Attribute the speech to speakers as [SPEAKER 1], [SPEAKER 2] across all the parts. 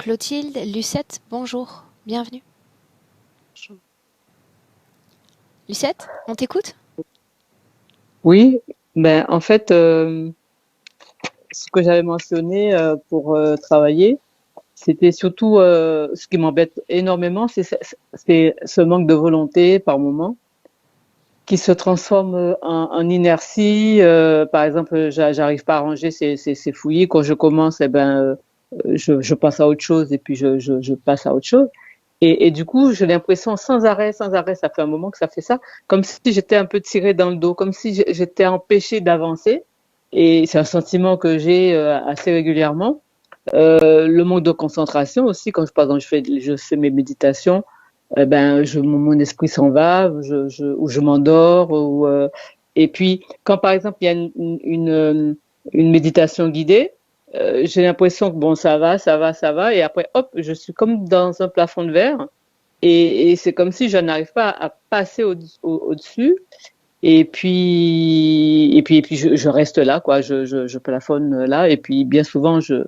[SPEAKER 1] Clotilde, Lucette, bonjour, bienvenue. Lucette, on t'écoute?
[SPEAKER 2] Oui, ben en fait, ce que j'avais mentionné pour travailler, c'était surtout ce qui m'embête énormément, c'est ce manque de volonté par moment qui se transforme en inertie. Par exemple, j'arrive pas à ranger ces fouillis. Quand je commence, eh ben, je passe à autre chose et puis je passe à autre chose. Et du coup, j'ai l'impression sans arrêt, ça fait un moment que ça fait ça, comme si j'étais un peu tirée dans le dos, comme si j'étais empêchée d'avancer. Et c'est un sentiment que j'ai assez régulièrement. Le manque de concentration aussi, quand par exemple je fais mes méditations, ben mon esprit s'en va, ou je m'endors, et puis quand par exemple il y a une méditation guidée, j'ai l'impression que bon ça va, et après hop, je suis comme dans un plafond de verre, et c'est comme si je n'arrive pas à passer au-dessus, et puis je reste là, quoi, je plafonne là, et puis bien souvent je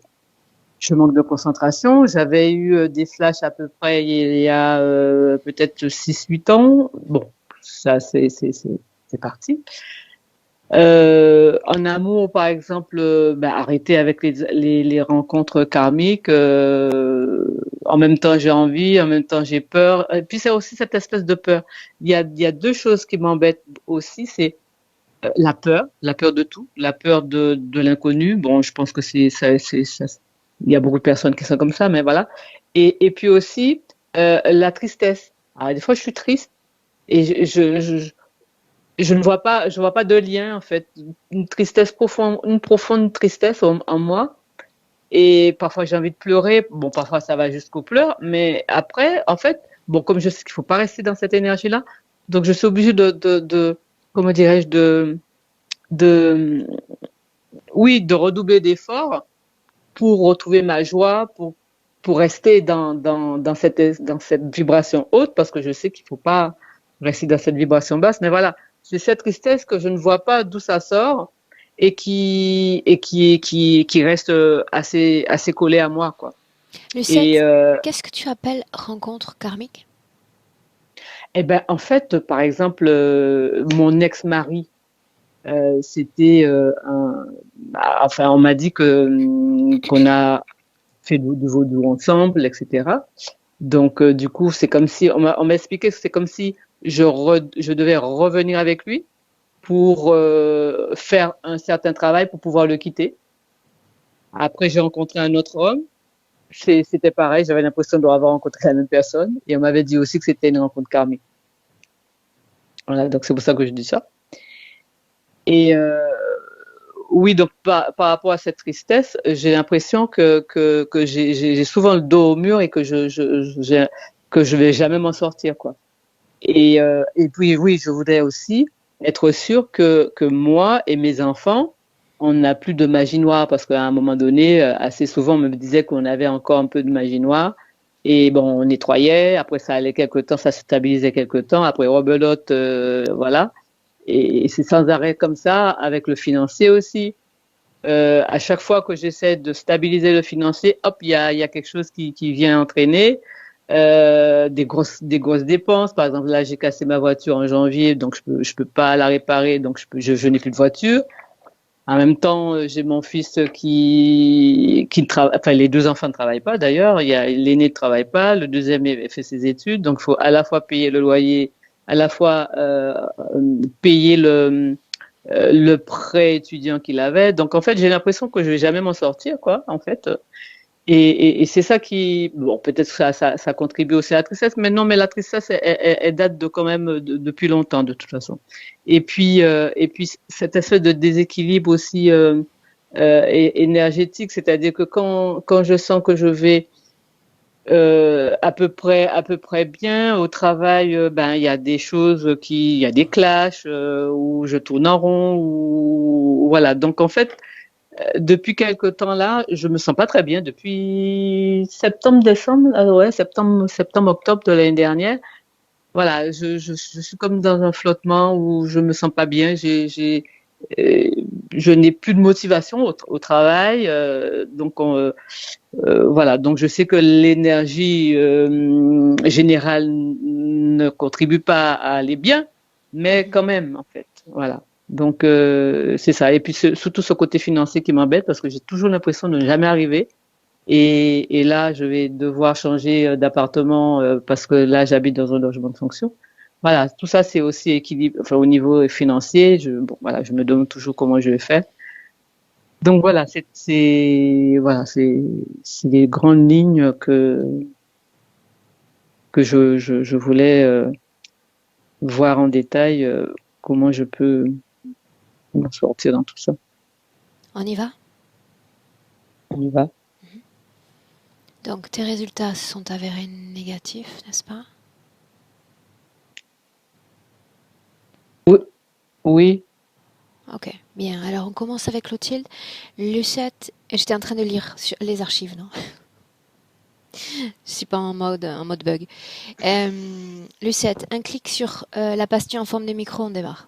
[SPEAKER 2] manque de concentration. J'avais eu des flashs à peu près il y a peut-être 6 8 ans. Bon, ça c'est parti. En amour, par exemple, ben, arrêter avec les rencontres karmiques. En même temps, j'ai envie, en même temps, j'ai peur. Et puis, c'est aussi cette espèce de peur. Il y a deux choses qui m'embêtent aussi. C'est la peur de tout, la peur de l'inconnu. Bon, je pense que il y a beaucoup de personnes qui sont comme ça, mais voilà. Et puis aussi la tristesse. Alors, des fois, je suis triste et je ne vois pas, je vois pas de lien en fait, une tristesse profonde, une profonde tristesse en moi. Et parfois j'ai envie de pleurer. Bon, parfois ça va jusqu'aux pleurs, mais après, en fait, bon, comme je sais qu'il faut pas rester dans cette énergie-là, donc je suis obligée comment dirais-je, de, oui, de redoubler d'efforts pour retrouver ma joie, pour rester dans cette vibration haute, parce que je sais qu'il ne faut pas rester dans cette vibration basse. Mais voilà, c'est cette tristesse que je ne vois pas d'où ça sort et qui reste assez collée à moi, quoi. Et
[SPEAKER 1] Lucette, qu'est-ce que tu appelles rencontre karmique?
[SPEAKER 2] eh ben, en fait, par exemple, mon ex-mari, c'était enfin, on m'a dit qu'on a fait du vaudou ensemble, etc. Donc, du coup, c'est comme si, on m'a expliqué que c'est comme si je devais revenir avec lui pour faire un certain travail pour pouvoir le quitter. Après, j'ai rencontré un autre homme. C'était pareil, j'avais l'impression d'avoir rencontré la même personne. Et on m'avait dit aussi que c'était une rencontre karmique. Voilà, donc c'est pour ça que je dis ça. Et oui, donc par rapport à cette tristesse, j'ai l'impression que j'ai souvent le dos au mur et que je vais jamais m'en sortir, quoi. Et puis oui, je voudrais aussi être sûre que moi et mes enfants, on n'a plus de magie noire, parce qu'à un moment donné, assez souvent, on me disait qu'on avait encore un peu de magie noire. Et bon, on nettoyait, après ça allait quelque temps, ça se stabilisait quelque temps, après rebelote, voilà. Et c'est sans arrêt comme ça, avec le financier aussi. À chaque fois que j'essaie de stabiliser le financier, hop, il y a quelque chose qui vient entraîner des grosses dépenses. Par exemple, là, j'ai cassé ma voiture en janvier, donc je peux pas la réparer, donc je n'ai plus de voiture. En même temps, j'ai mon fils qui travaille, enfin, les deux enfants ne travaillent pas d'ailleurs. Il y a l'aîné ne travaille pas, le deuxième fait ses études, donc il faut à la fois payer le loyer, à la fois payer le prêt étudiant qu'il avait. Donc en fait, j'ai l'impression que je vais jamais m'en sortir, quoi, en fait. Et c'est ça qui, bon, peut-être que ça contribue aussi à la tristesse, mais non, mais la tristesse, elle date de quand même depuis longtemps, de toute façon. Et puis cette espèce de déséquilibre aussi énergétique, c'est-à-dire que quand je sens que je vais à peu près bien au travail, ben il y a des choses il y a des clashs où je tourne en rond, ou voilà. Donc en fait, depuis quelque temps là, je me sens pas très bien depuis septembre, décembre, ouais, septembre, octobre de l'année dernière. Voilà, je suis comme dans un flottement où je me sens pas bien. Euh, je n'ai plus de motivation au travail. Voilà, donc je sais que l'énergie générale ne contribue pas à aller bien, mais quand même, en fait, voilà. Donc c'est ça. Et puis surtout ce côté financier qui m'embête parce que j'ai toujours l'impression de ne jamais arriver. Et là, je vais devoir changer d'appartement parce que là, j'habite dans un logement de fonction. Voilà, tout ça, c'est aussi équilibre, enfin, au niveau financier. Bon, voilà, je me demande toujours comment je vais faire. Donc voilà, voilà, c'est les grandes lignes que je voulais voir en détail comment je peux m'en sortir dans tout ça.
[SPEAKER 1] On y va?
[SPEAKER 2] On y va?
[SPEAKER 1] Donc tes résultats se sont avérés négatifs, n'est-ce pas?
[SPEAKER 2] Oui, oui.
[SPEAKER 1] Ok, bien. Alors on commence avec Clotilde. Lucette, et j'étais en train de lire les archives, non? Je suis pas en mode bug. Lucette, un clic sur la pastille en forme de micro, on démarre.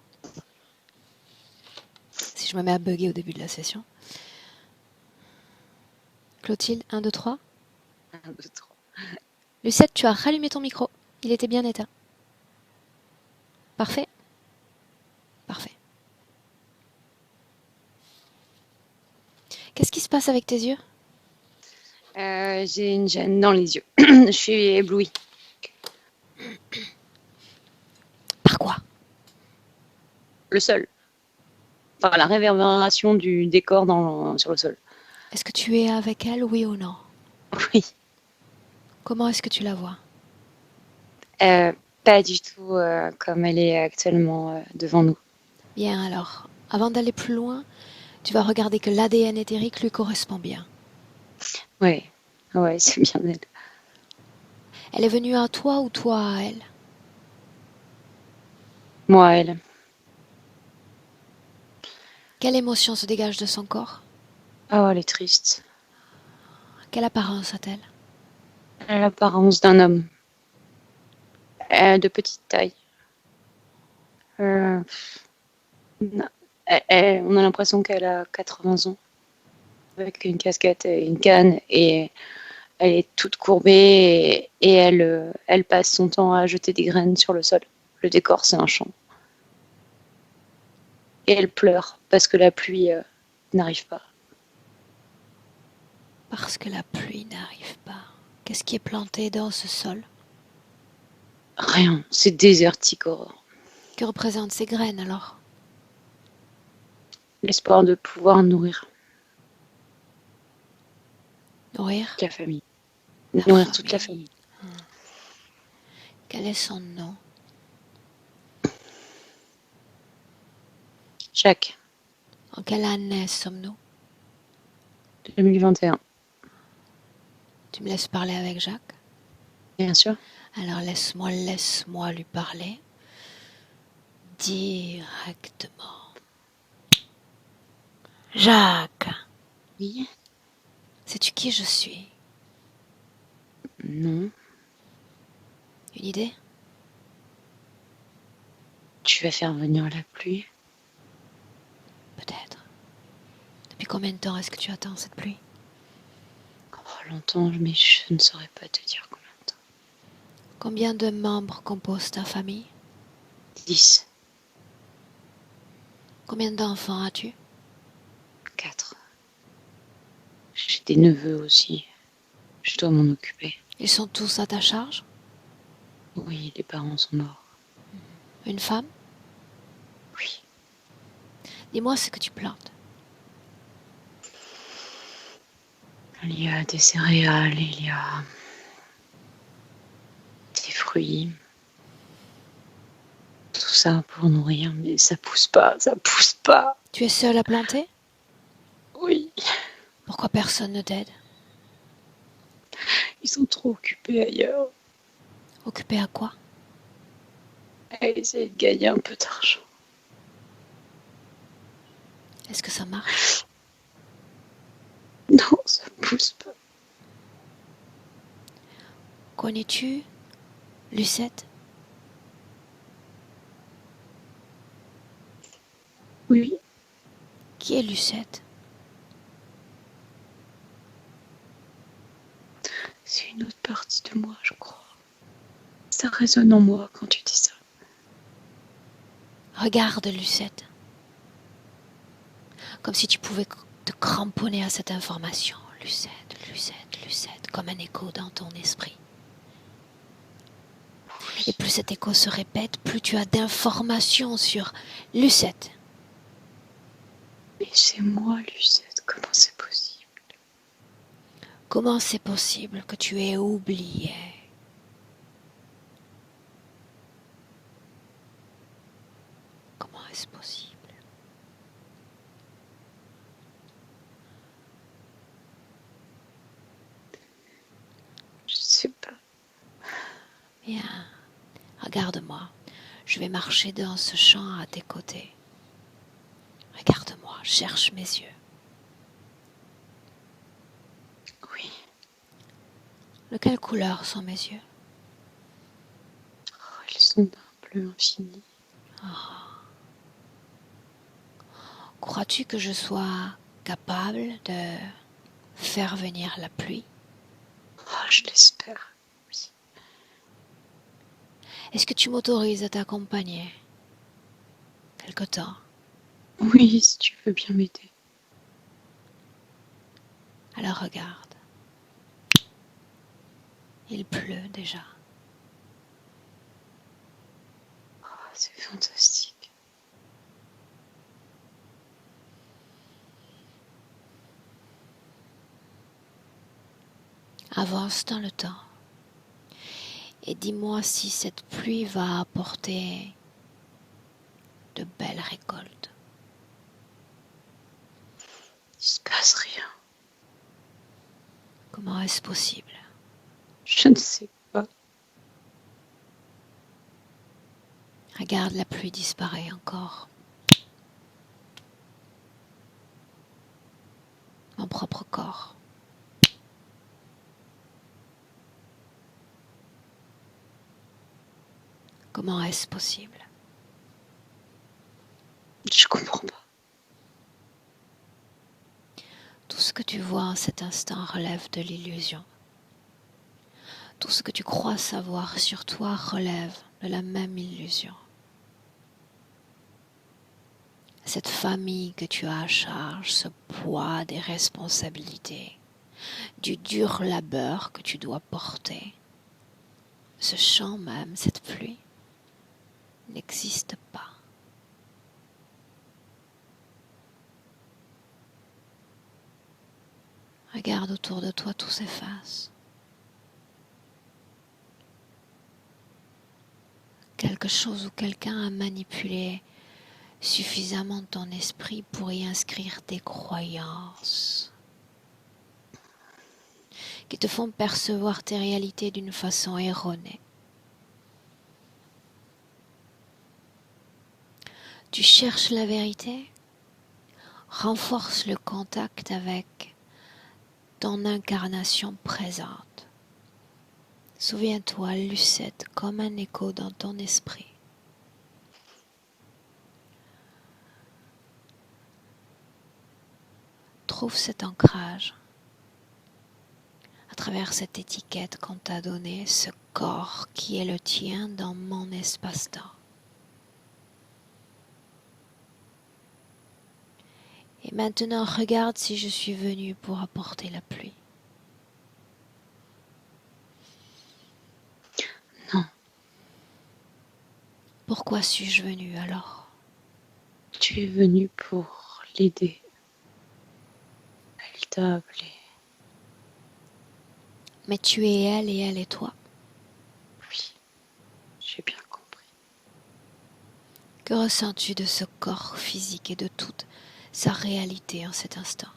[SPEAKER 1] Si je me mets à bugger au début de la session. Clotilde, 1, 2, 3.
[SPEAKER 3] 1, 2, 3.
[SPEAKER 1] Lucette, tu as rallumé ton micro. Il était bien éteint. Parfait. Parfait. Qu'est-ce qui se passe avec tes yeux?
[SPEAKER 3] J'ai une gêne dans les yeux. Je suis éblouie.
[SPEAKER 1] Par quoi?
[SPEAKER 3] Le sol. Enfin, la réverbération du décor sur le sol.
[SPEAKER 1] Est-ce que tu es avec elle, oui ou non?
[SPEAKER 3] Oui.
[SPEAKER 1] Comment est-ce que tu la vois?
[SPEAKER 3] Pas du tout comme elle est actuellement devant nous.
[SPEAKER 1] Bien alors, avant d'aller plus loin, tu vas regarder que l'ADN éthérique lui correspond bien.
[SPEAKER 3] Oui, ouais, c'est bien elle.
[SPEAKER 1] Elle est venue à toi ou toi à elle?
[SPEAKER 3] Moi, elle.
[SPEAKER 1] Quelle émotion se dégage de son corps?
[SPEAKER 3] Oh, elle est triste.
[SPEAKER 1] Quelle apparence a-t-elle?
[SPEAKER 3] Elle a l'apparence d'un homme. De petite taille. On a l'impression qu'elle a 80 ans. Avec une casquette et une canne. Et elle est toute courbée et elle passe son temps à jeter des graines sur le sol. Le décor, c'est un champ. Et elle pleure parce que la pluie n'arrive pas.
[SPEAKER 1] Parce que la pluie n'arrive pas. Qu'est-ce qui est planté dans ce sol?
[SPEAKER 3] Rien, c'est désertique, Aurore.
[SPEAKER 1] Que représentent ces graines alors?
[SPEAKER 3] L'espoir de pouvoir nourrir
[SPEAKER 1] Nourrir
[SPEAKER 3] la famille.
[SPEAKER 1] la
[SPEAKER 3] Nourrir
[SPEAKER 1] famille.
[SPEAKER 3] toute la famille.
[SPEAKER 1] Quel est son nom?
[SPEAKER 3] Jacques,
[SPEAKER 1] En quelle année sommes-nous?
[SPEAKER 3] 2021.
[SPEAKER 1] Tu me laisses parler avec Jacques?
[SPEAKER 3] Bien sûr.
[SPEAKER 1] Alors laisse-moi lui parler directement. Jacques,
[SPEAKER 3] Oui.
[SPEAKER 1] sais-tu qui je suis?
[SPEAKER 3] Non.
[SPEAKER 1] Une idée?
[SPEAKER 3] Tu vas faire venir la pluie.
[SPEAKER 1] Peut-être. Depuis combien de temps est-ce que tu attends cette pluie?
[SPEAKER 3] Oh, longtemps, mais je ne saurais pas te dire combien de temps.
[SPEAKER 1] Combien de membres composent ta famille?
[SPEAKER 3] 10.
[SPEAKER 1] Combien d'enfants as-tu?
[SPEAKER 3] 4. J'ai des neveux aussi. Je dois m'en occuper.
[SPEAKER 1] Ils sont tous à ta charge?
[SPEAKER 3] Oui, les parents sont morts.
[SPEAKER 1] Une femme?
[SPEAKER 3] Oui.
[SPEAKER 1] Dis-moi ce que tu plantes.
[SPEAKER 3] Il y a des céréales, il y a des fruits. Tout ça pour nourrir, mais ça pousse pas, ça pousse pas.
[SPEAKER 1] Tu es seule à planter?
[SPEAKER 3] Oui.
[SPEAKER 1] Pourquoi personne ne t'aide?
[SPEAKER 3] Ils sont trop occupés ailleurs.
[SPEAKER 1] Occupée à quoi?
[SPEAKER 3] À essayer de gagner un peu d'argent.
[SPEAKER 1] Est-ce que ça marche?
[SPEAKER 3] Non, ça pousse pas.
[SPEAKER 1] Connais-tu Lucette?
[SPEAKER 3] Oui.
[SPEAKER 1] Qui est Lucette?
[SPEAKER 3] C'est une autre partie de moi, je crois. Ça résonne en moi quand tu dis ça.
[SPEAKER 1] Regarde Lucette. Comme si tu pouvais te cramponner à cette information. Lucette, Lucette, Lucette, comme un écho dans ton esprit. Et plus cet écho se répète, plus tu as d'informations sur Lucette.
[SPEAKER 3] Mais c'est moi, Lucette, comment c'est possible?
[SPEAKER 1] Comment c'est possible que tu aies oublié? Comment est-ce possible?
[SPEAKER 3] Je sais pas.
[SPEAKER 1] Bien, regarde-moi. Je vais marcher dans ce champ à tes côtés. Regarde-moi, cherche mes yeux.
[SPEAKER 3] Oui.
[SPEAKER 1] De quelle couleur sont mes yeux?
[SPEAKER 3] Oh, ils sont d'un bleu infini.
[SPEAKER 1] Crois-tu que je sois capable de faire venir la pluie?
[SPEAKER 3] Oh, je l'espère. Oui.
[SPEAKER 1] Est-ce que tu m'autorises à t'accompagner quelque temps?
[SPEAKER 3] Oui, si tu veux bien m'aider.
[SPEAKER 1] Alors regarde. Il pleut déjà.
[SPEAKER 3] Oh, c'est fantastique.
[SPEAKER 1] Avance dans le temps. Et dis-moi si cette pluie va apporter de belles récoltes.
[SPEAKER 3] Il se passe rien.
[SPEAKER 1] Comment est-ce possible?
[SPEAKER 3] Je ne sais pas.
[SPEAKER 1] Regarde, la pluie disparaît encore. Mon propre corps. Comment est-ce possible?
[SPEAKER 3] Je comprends pas.
[SPEAKER 1] Tout ce que tu vois en cet instant relève de l'illusion. Tout ce que tu crois savoir sur toi relève de la même illusion. Cette famille que tu as à charge, ce poids des responsabilités, du dur labeur que tu dois porter, ce champ même, cette pluie, n'existe pas. Regarde autour de toi, tout s'efface. Quelque chose ou quelqu'un a manipulé suffisamment ton esprit pour y inscrire des croyances qui te font percevoir tes réalités d'une façon erronée. Tu cherches la vérité? Renforce le contact avec ton incarnation présente. Souviens-toi, Lucette, comme un écho dans ton esprit. Trouve cet ancrage à travers cette étiquette qu'on t'a donnée, ce corps qui est le tien dans mon espace-temps. Et maintenant, regarde si je suis venue pour apporter la pluie.
[SPEAKER 3] Non.
[SPEAKER 1] Pourquoi suis-je venue alors?
[SPEAKER 3] Tu es venu pour l'aider. Elle t'a appelé.
[SPEAKER 1] Mais tu es elle et elle est toi.
[SPEAKER 3] Oui, j'ai bien compris.
[SPEAKER 1] Que ressens-tu de ce corps physique et de toute sa réalité en cet instant?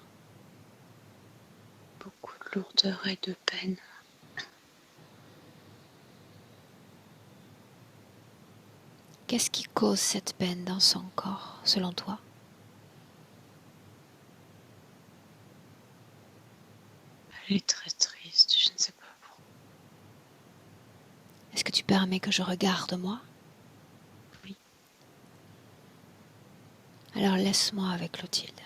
[SPEAKER 3] Beaucoup de lourdeur et de peine.
[SPEAKER 1] Qu'est-ce qui cause cette peine dans son corps, selon toi?
[SPEAKER 3] Elle est très triste, je ne sais pas pourquoi.
[SPEAKER 1] Est-ce que tu permets que je regarde moi?
[SPEAKER 3] Oui.
[SPEAKER 1] Alors laisse-moi avec Clotilde.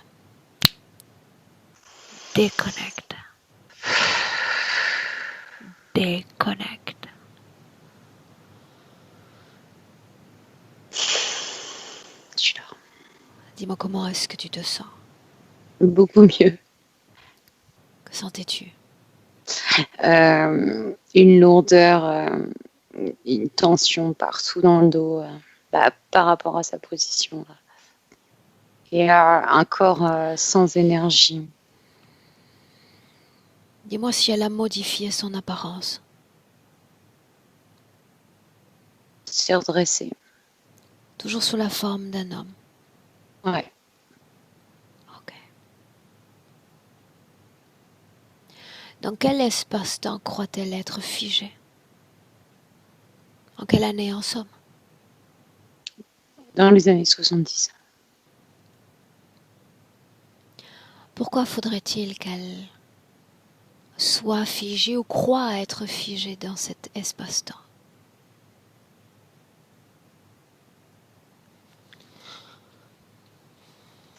[SPEAKER 1] Déconnecte. Déconnecte.
[SPEAKER 3] Je suis là.
[SPEAKER 1] Dis-moi comment est-ce que tu te sens?
[SPEAKER 3] Beaucoup mieux.
[SPEAKER 1] Que sentais-tu?
[SPEAKER 3] Une lourdeur, une tension partout dans le dos, par rapport à sa position. Là. Et un corps sans énergie.
[SPEAKER 1] Dis-moi si elle a modifié son apparence.
[SPEAKER 3] Se redresser.
[SPEAKER 1] Toujours sous la forme d'un homme.
[SPEAKER 3] Ouais.
[SPEAKER 1] Ok. Dans quel espace-temps croit-elle être figée? En quelle année en somme?
[SPEAKER 3] Dans les années 70.
[SPEAKER 1] Pourquoi faudrait-il qu'elle soit figée ou croit être figée dans cet espace-temps?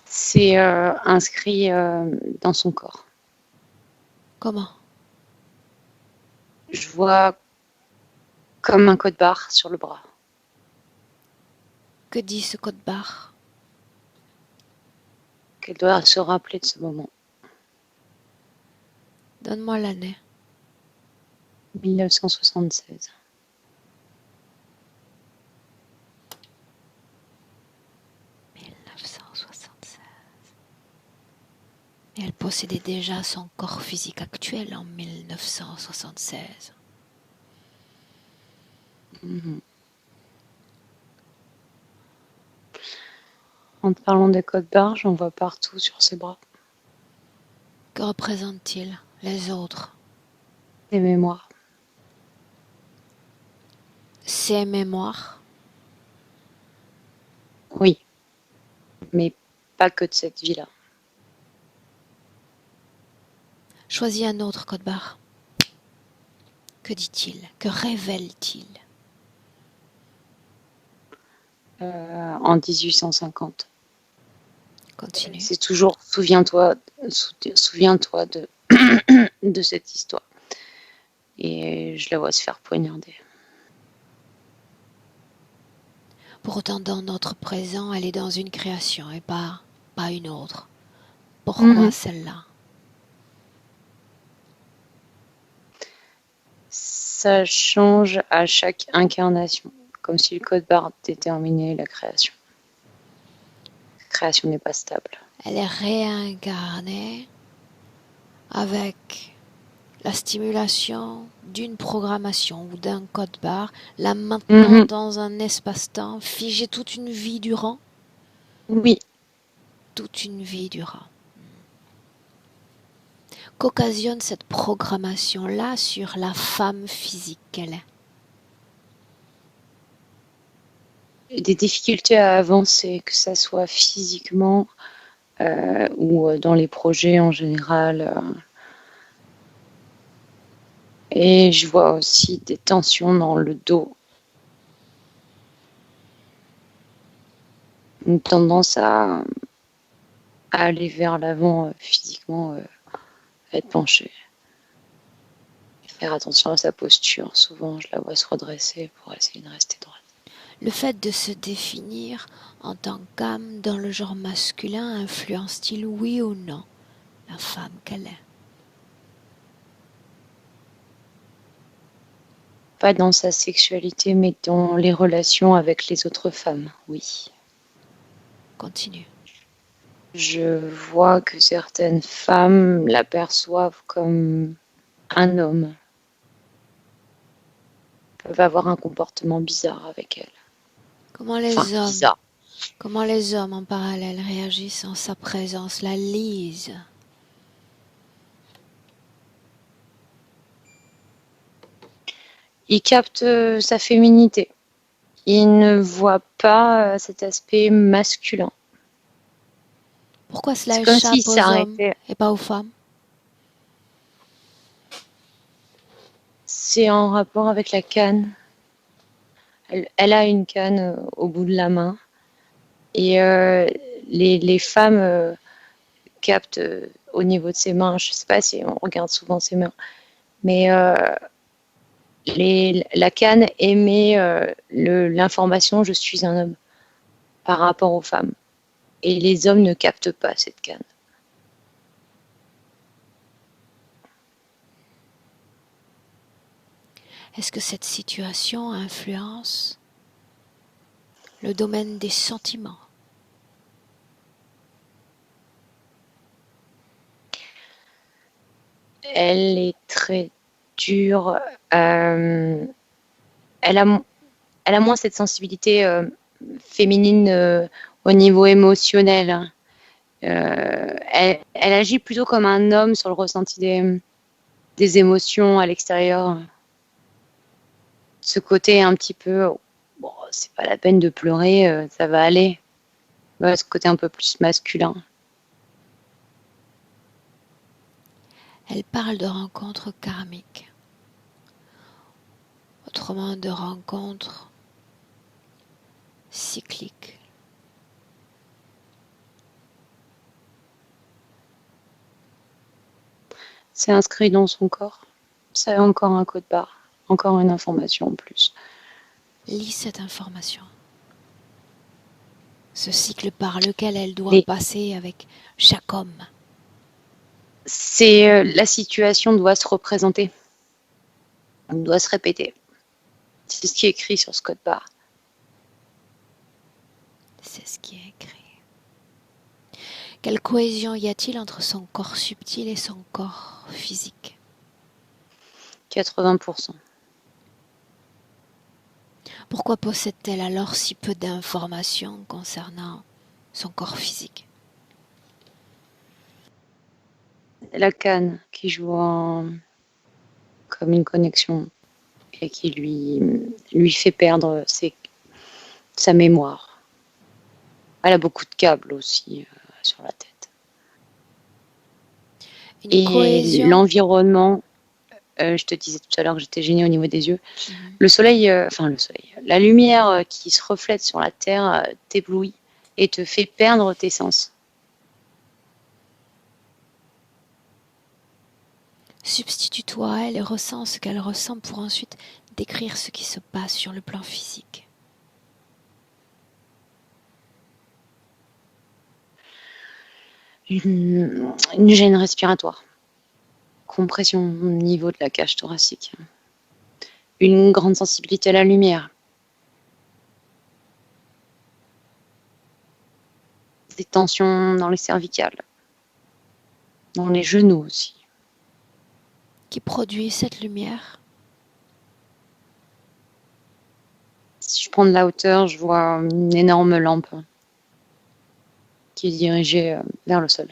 [SPEAKER 3] C'est inscrit dans son corps.
[SPEAKER 1] Comment?
[SPEAKER 3] Je vois comme un code barre sur le bras.
[SPEAKER 1] Que dit ce code barre?
[SPEAKER 3] Qu'elle doit se rappeler de ce moment.
[SPEAKER 1] Donne-moi l'année.
[SPEAKER 3] 1976.
[SPEAKER 1] Et elle possédait déjà son corps physique actuel en 1976.
[SPEAKER 3] Mm-hmm. En te parlant des codes barres, j'en vois partout sur ses bras.
[SPEAKER 1] Que représentent-ils, les autres?
[SPEAKER 3] Des mémoires.
[SPEAKER 1] Ces mémoires?
[SPEAKER 3] Oui, mais pas que de cette vie-là.
[SPEAKER 1] Choisis un autre code barre. Que dit-il? Que révèle-t-il?
[SPEAKER 3] En 1850.
[SPEAKER 1] Continue.
[SPEAKER 3] C'est toujours souviens-toi de, de cette histoire. Et je la vois se faire poignarder.
[SPEAKER 1] Pour autant, dans notre présent, elle est dans une création et pas une autre. Pourquoi celle-là?
[SPEAKER 3] Ça change à chaque incarnation, comme si le code barre déterminait la création. La création n'est pas stable.
[SPEAKER 1] Elle est réincarnée avec la stimulation d'une programmation ou d'un code barre, là maintenant dans un espace-temps, figé toute une vie durant?
[SPEAKER 3] Oui.
[SPEAKER 1] Toute une vie durant. Qu'occasionne cette programmation-là sur la femme physique qu'elle est?
[SPEAKER 3] Des difficultés à avancer, que ça soit physiquement ou dans les projets en général. Et je vois aussi des tensions dans le dos. Une tendance à aller vers l'avant physiquement, à être penchée. Faire attention à sa posture. Souvent, je la vois se redresser pour essayer de rester droite.
[SPEAKER 1] Le fait de se définir en tant qu'âme dans le genre masculin influence-t-il, oui ou non, la femme qu'elle est?
[SPEAKER 3] Pas dans sa sexualité, mais dans les relations avec les autres femmes, oui.
[SPEAKER 1] Continue.
[SPEAKER 3] Je vois que certaines femmes l'aperçoivent comme un homme. Peuvent avoir un comportement bizarre avec elle.
[SPEAKER 1] Comment les hommes en parallèle réagissent en sa présence, la lisent?
[SPEAKER 3] Il capte sa féminité. Il ne voit pas cet aspect masculin.
[SPEAKER 1] Pourquoi cela
[SPEAKER 3] C'est comme
[SPEAKER 1] échappe
[SPEAKER 3] s'il
[SPEAKER 1] aux hommes
[SPEAKER 3] s'arrêtait.
[SPEAKER 1] et pas aux femmes?
[SPEAKER 3] C'est en rapport avec la canne. Elle a une canne au bout de la main. Et les femmes capte au niveau de ses mains. Je ne sais pas si on regarde souvent ses mains, mais la canne émet l'information je suis un homme par rapport aux femmes. Et les hommes ne captent pas cette canne.
[SPEAKER 1] Est-ce que cette situation influence le domaine des sentiments?
[SPEAKER 3] Elle est très dure. Elle a moins cette sensibilité féminine au niveau émotionnel. Elle agit plutôt comme un homme sur le ressenti des émotions à l'extérieur. Ce côté un petit peu, bon, c'est pas la peine de pleurer, ça va aller. Ouais, ce côté un peu plus masculin.
[SPEAKER 1] Elle parle de rencontres karmiques, autrement de rencontres cycliques.
[SPEAKER 3] C'est inscrit dans son corps. C'est encore un code barre, encore une information en plus.
[SPEAKER 1] Lis cette information. Ce cycle par lequel elle doit passer avec chaque homme.
[SPEAKER 3] La situation doit se représenter, doit se répéter. C'est ce qui est écrit sur ce code barre.
[SPEAKER 1] C'est ce qui est écrit. Quelle cohésion y a-t-il entre son corps subtil et son corps physique?
[SPEAKER 3] 80%.
[SPEAKER 1] Pourquoi possède-t-elle alors si peu d'informations concernant son corps physique?
[SPEAKER 3] La canne qui joue comme une connexion et qui lui fait perdre sa mémoire. Elle a beaucoup de câbles aussi sur la tête. Et l'environnement, je te disais tout à l'heure que j'étais gênée au niveau des yeux. Le soleil, la lumière qui se reflète sur la terre t'éblouit et te fait perdre tes sens.
[SPEAKER 1] Substitue-toi à elle et ressens ce qu'elle ressent pour ensuite décrire ce qui se passe sur le plan physique.
[SPEAKER 3] Une gêne respiratoire, compression au niveau de la cage thoracique, une grande sensibilité à la lumière, des tensions dans les cervicales, dans les genoux aussi.
[SPEAKER 1] Qui produit cette lumière?
[SPEAKER 3] Si je prends de la hauteur, je vois une énorme lampe qui est dirigée vers le sol.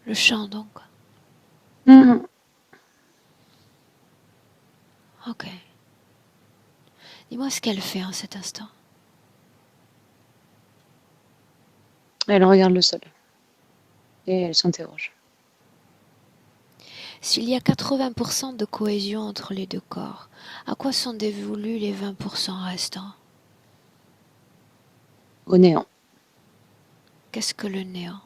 [SPEAKER 1] Le champ donc. Ok. Dis-moi ce qu'elle fait en cet instant.
[SPEAKER 3] Elle regarde le sol et elle s'interroge.
[SPEAKER 1] S'il y a 80% de cohésion entre les deux corps, à quoi sont dévolus les 20% restants?
[SPEAKER 3] Au néant.
[SPEAKER 1] Qu'est-ce que le néant?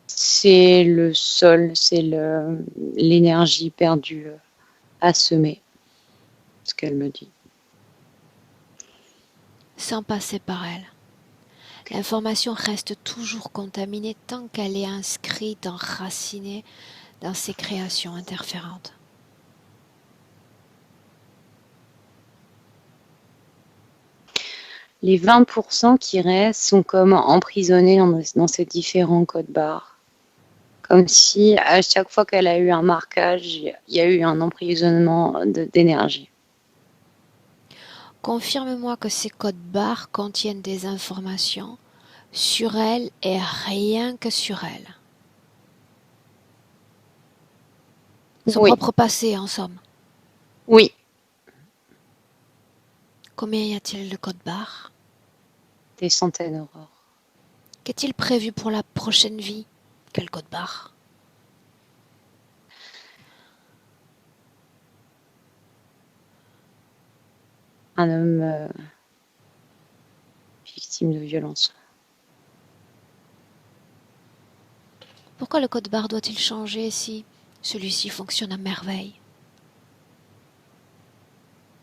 [SPEAKER 3] C'est le sol, c'est l'énergie perdue à semer, ce qu'elle me dit.
[SPEAKER 1] Sans passer par elle. L'information reste toujours contaminée tant qu'elle est inscrite, enracinée dans ces créations interférentes.
[SPEAKER 3] Les 20% qui restent sont comme emprisonnés dans ces différents codes barres. Comme si à chaque fois qu'elle a eu un marquage, il y a eu un emprisonnement d'énergie.
[SPEAKER 1] Confirme-moi que ces codes barres contiennent des informations sur elle et rien que sur elle. Son propre passé, en somme.
[SPEAKER 3] Oui.
[SPEAKER 1] Combien y a-t-il de codes barres?
[SPEAKER 3] Des centaines, Aurore.
[SPEAKER 1] Qu'est-il prévu pour la prochaine vie? Quel code barre?
[SPEAKER 3] Un homme victime de violences.
[SPEAKER 1] Pourquoi le code barre doit-il changer si celui-ci fonctionne à merveille?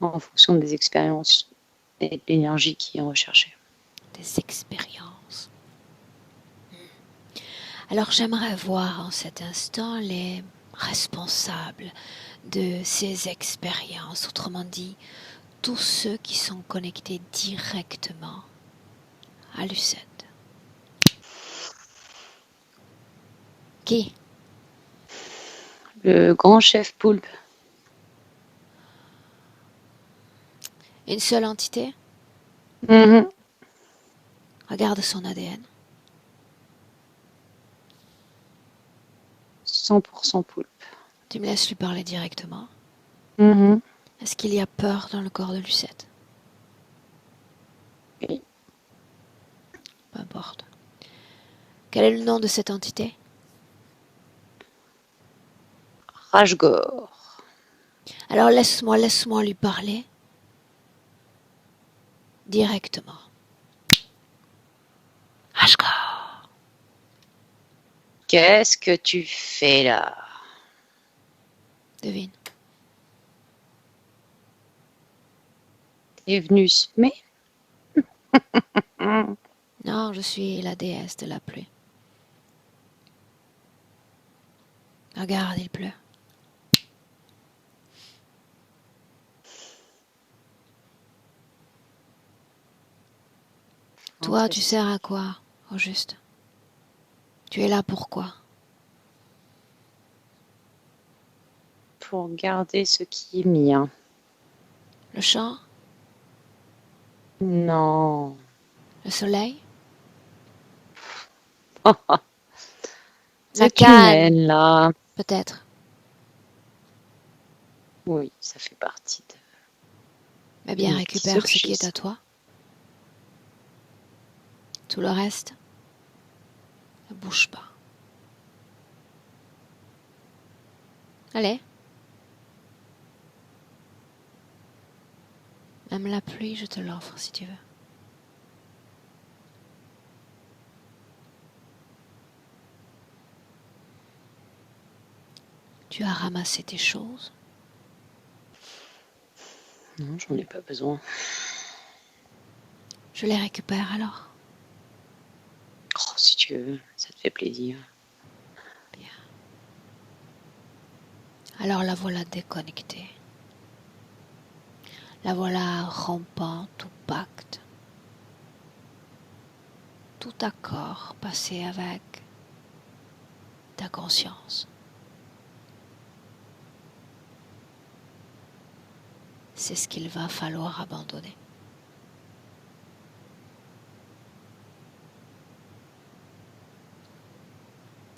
[SPEAKER 3] En fonction des expériences et de l'énergie qui est recherchée.
[SPEAKER 1] Des expériences. Alors j'aimerais voir en cet instant les responsables de ces expériences, autrement dit, tous ceux qui sont connectés directement à Lucette. Qui?
[SPEAKER 3] Le grand chef poulpe.
[SPEAKER 1] Une seule entité?
[SPEAKER 3] Mhm.
[SPEAKER 1] Regarde son ADN.
[SPEAKER 3] 100% poulpe.
[SPEAKER 1] Tu me laisses lui parler directement.
[SPEAKER 3] Mhm.
[SPEAKER 1] Est-ce qu'il y a peur dans le corps de Lucette?
[SPEAKER 3] Oui.
[SPEAKER 1] Peu importe. Quel est le nom de cette entité?
[SPEAKER 3] Rajgor.
[SPEAKER 1] Alors laisse-moi lui parler directement. Ashkar.
[SPEAKER 3] Qu'est-ce que tu fais là?
[SPEAKER 1] Devine.
[SPEAKER 3] T'es venu semer?
[SPEAKER 1] Non, je suis la déesse de la pluie. Regarde, il pleut. Toi, tu sers à quoi, au juste? Tu es là pourquoi?
[SPEAKER 3] Pour garder ce qui est mien.
[SPEAKER 1] Le champ?
[SPEAKER 3] Non.
[SPEAKER 1] Le soleil?
[SPEAKER 3] Ce
[SPEAKER 1] La
[SPEAKER 3] que tu
[SPEAKER 1] canne,
[SPEAKER 3] mènes là.
[SPEAKER 1] peut-être.
[SPEAKER 3] Oui, ça fait partie de
[SPEAKER 1] Mais bien,
[SPEAKER 3] mes
[SPEAKER 1] récupère
[SPEAKER 3] petits
[SPEAKER 1] ce qui est à
[SPEAKER 3] objets.
[SPEAKER 1] toi. Tout le reste, ne bouge pas. Allez. Même la pluie, je te l'offre si tu veux. Tu as ramassé tes choses.
[SPEAKER 3] Non, j'en ai pas besoin.
[SPEAKER 1] Je les récupère alors.
[SPEAKER 3] Oh, si tu veux, ça te fait plaisir.
[SPEAKER 1] Bien. Alors la voilà déconnectée. La voilà rompant tout pacte, tout accord passé avec ta conscience. C'est ce qu'il va falloir abandonner.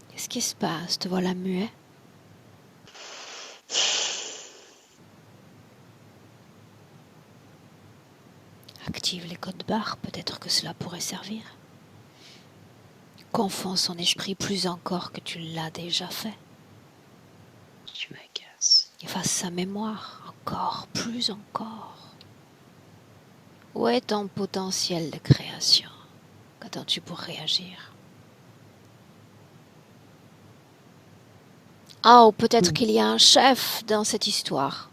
[SPEAKER 1] Qu'est-ce qui se passe? Te voilà muet? Active les codes barres, peut-être que cela pourrait servir. Confonds son esprit plus encore que tu l'as déjà fait.
[SPEAKER 3] Tu m'agaces.
[SPEAKER 1] Efface sa mémoire, encore, plus encore. Où est ton potentiel de création? Qu'attends-tu pour réagir? Ah, ou peut-être qu'il y a un chef dans cette histoire,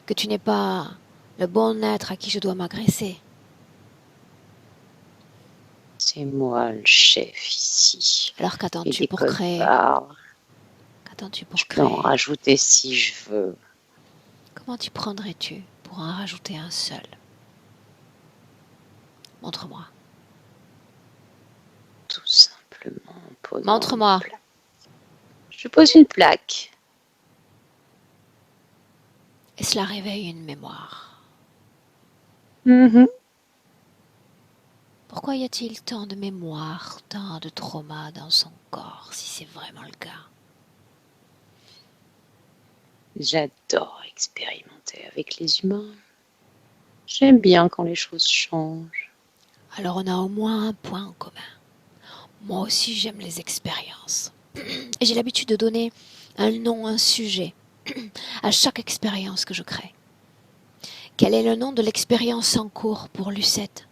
[SPEAKER 1] que tu n'es pas le bon être à qui je dois m'agresser.
[SPEAKER 3] C'est moi le chef ici.
[SPEAKER 1] Alors
[SPEAKER 3] Et
[SPEAKER 1] qu'attends-tu
[SPEAKER 3] des
[SPEAKER 1] pour
[SPEAKER 3] codes
[SPEAKER 1] créer?
[SPEAKER 3] barres.
[SPEAKER 1] Qu'attends-tu pour
[SPEAKER 3] Je peux en
[SPEAKER 1] créer?
[SPEAKER 3] rajouter si je veux.
[SPEAKER 1] Comment t'y prendrais-tu pour en rajouter un seul? Montre-moi.
[SPEAKER 3] Tout simplement en posant
[SPEAKER 1] Montre-moi.
[SPEAKER 3] une plaque. Je pose une plaque.
[SPEAKER 1] Et cela réveille une mémoire.
[SPEAKER 3] Mhm.
[SPEAKER 1] Pourquoi y a-t-il tant de mémoire, tant de trauma dans son corps, si c'est vraiment le cas?
[SPEAKER 3] J'adore expérimenter avec les humains. J'aime bien quand les choses changent.
[SPEAKER 1] Alors on a au moins un point en commun. Moi aussi j'aime les expériences. Et j'ai l'habitude de donner un nom, un sujet à chaque expérience que je crée. Quel est le nom de l'expérience en cours pour Lucette?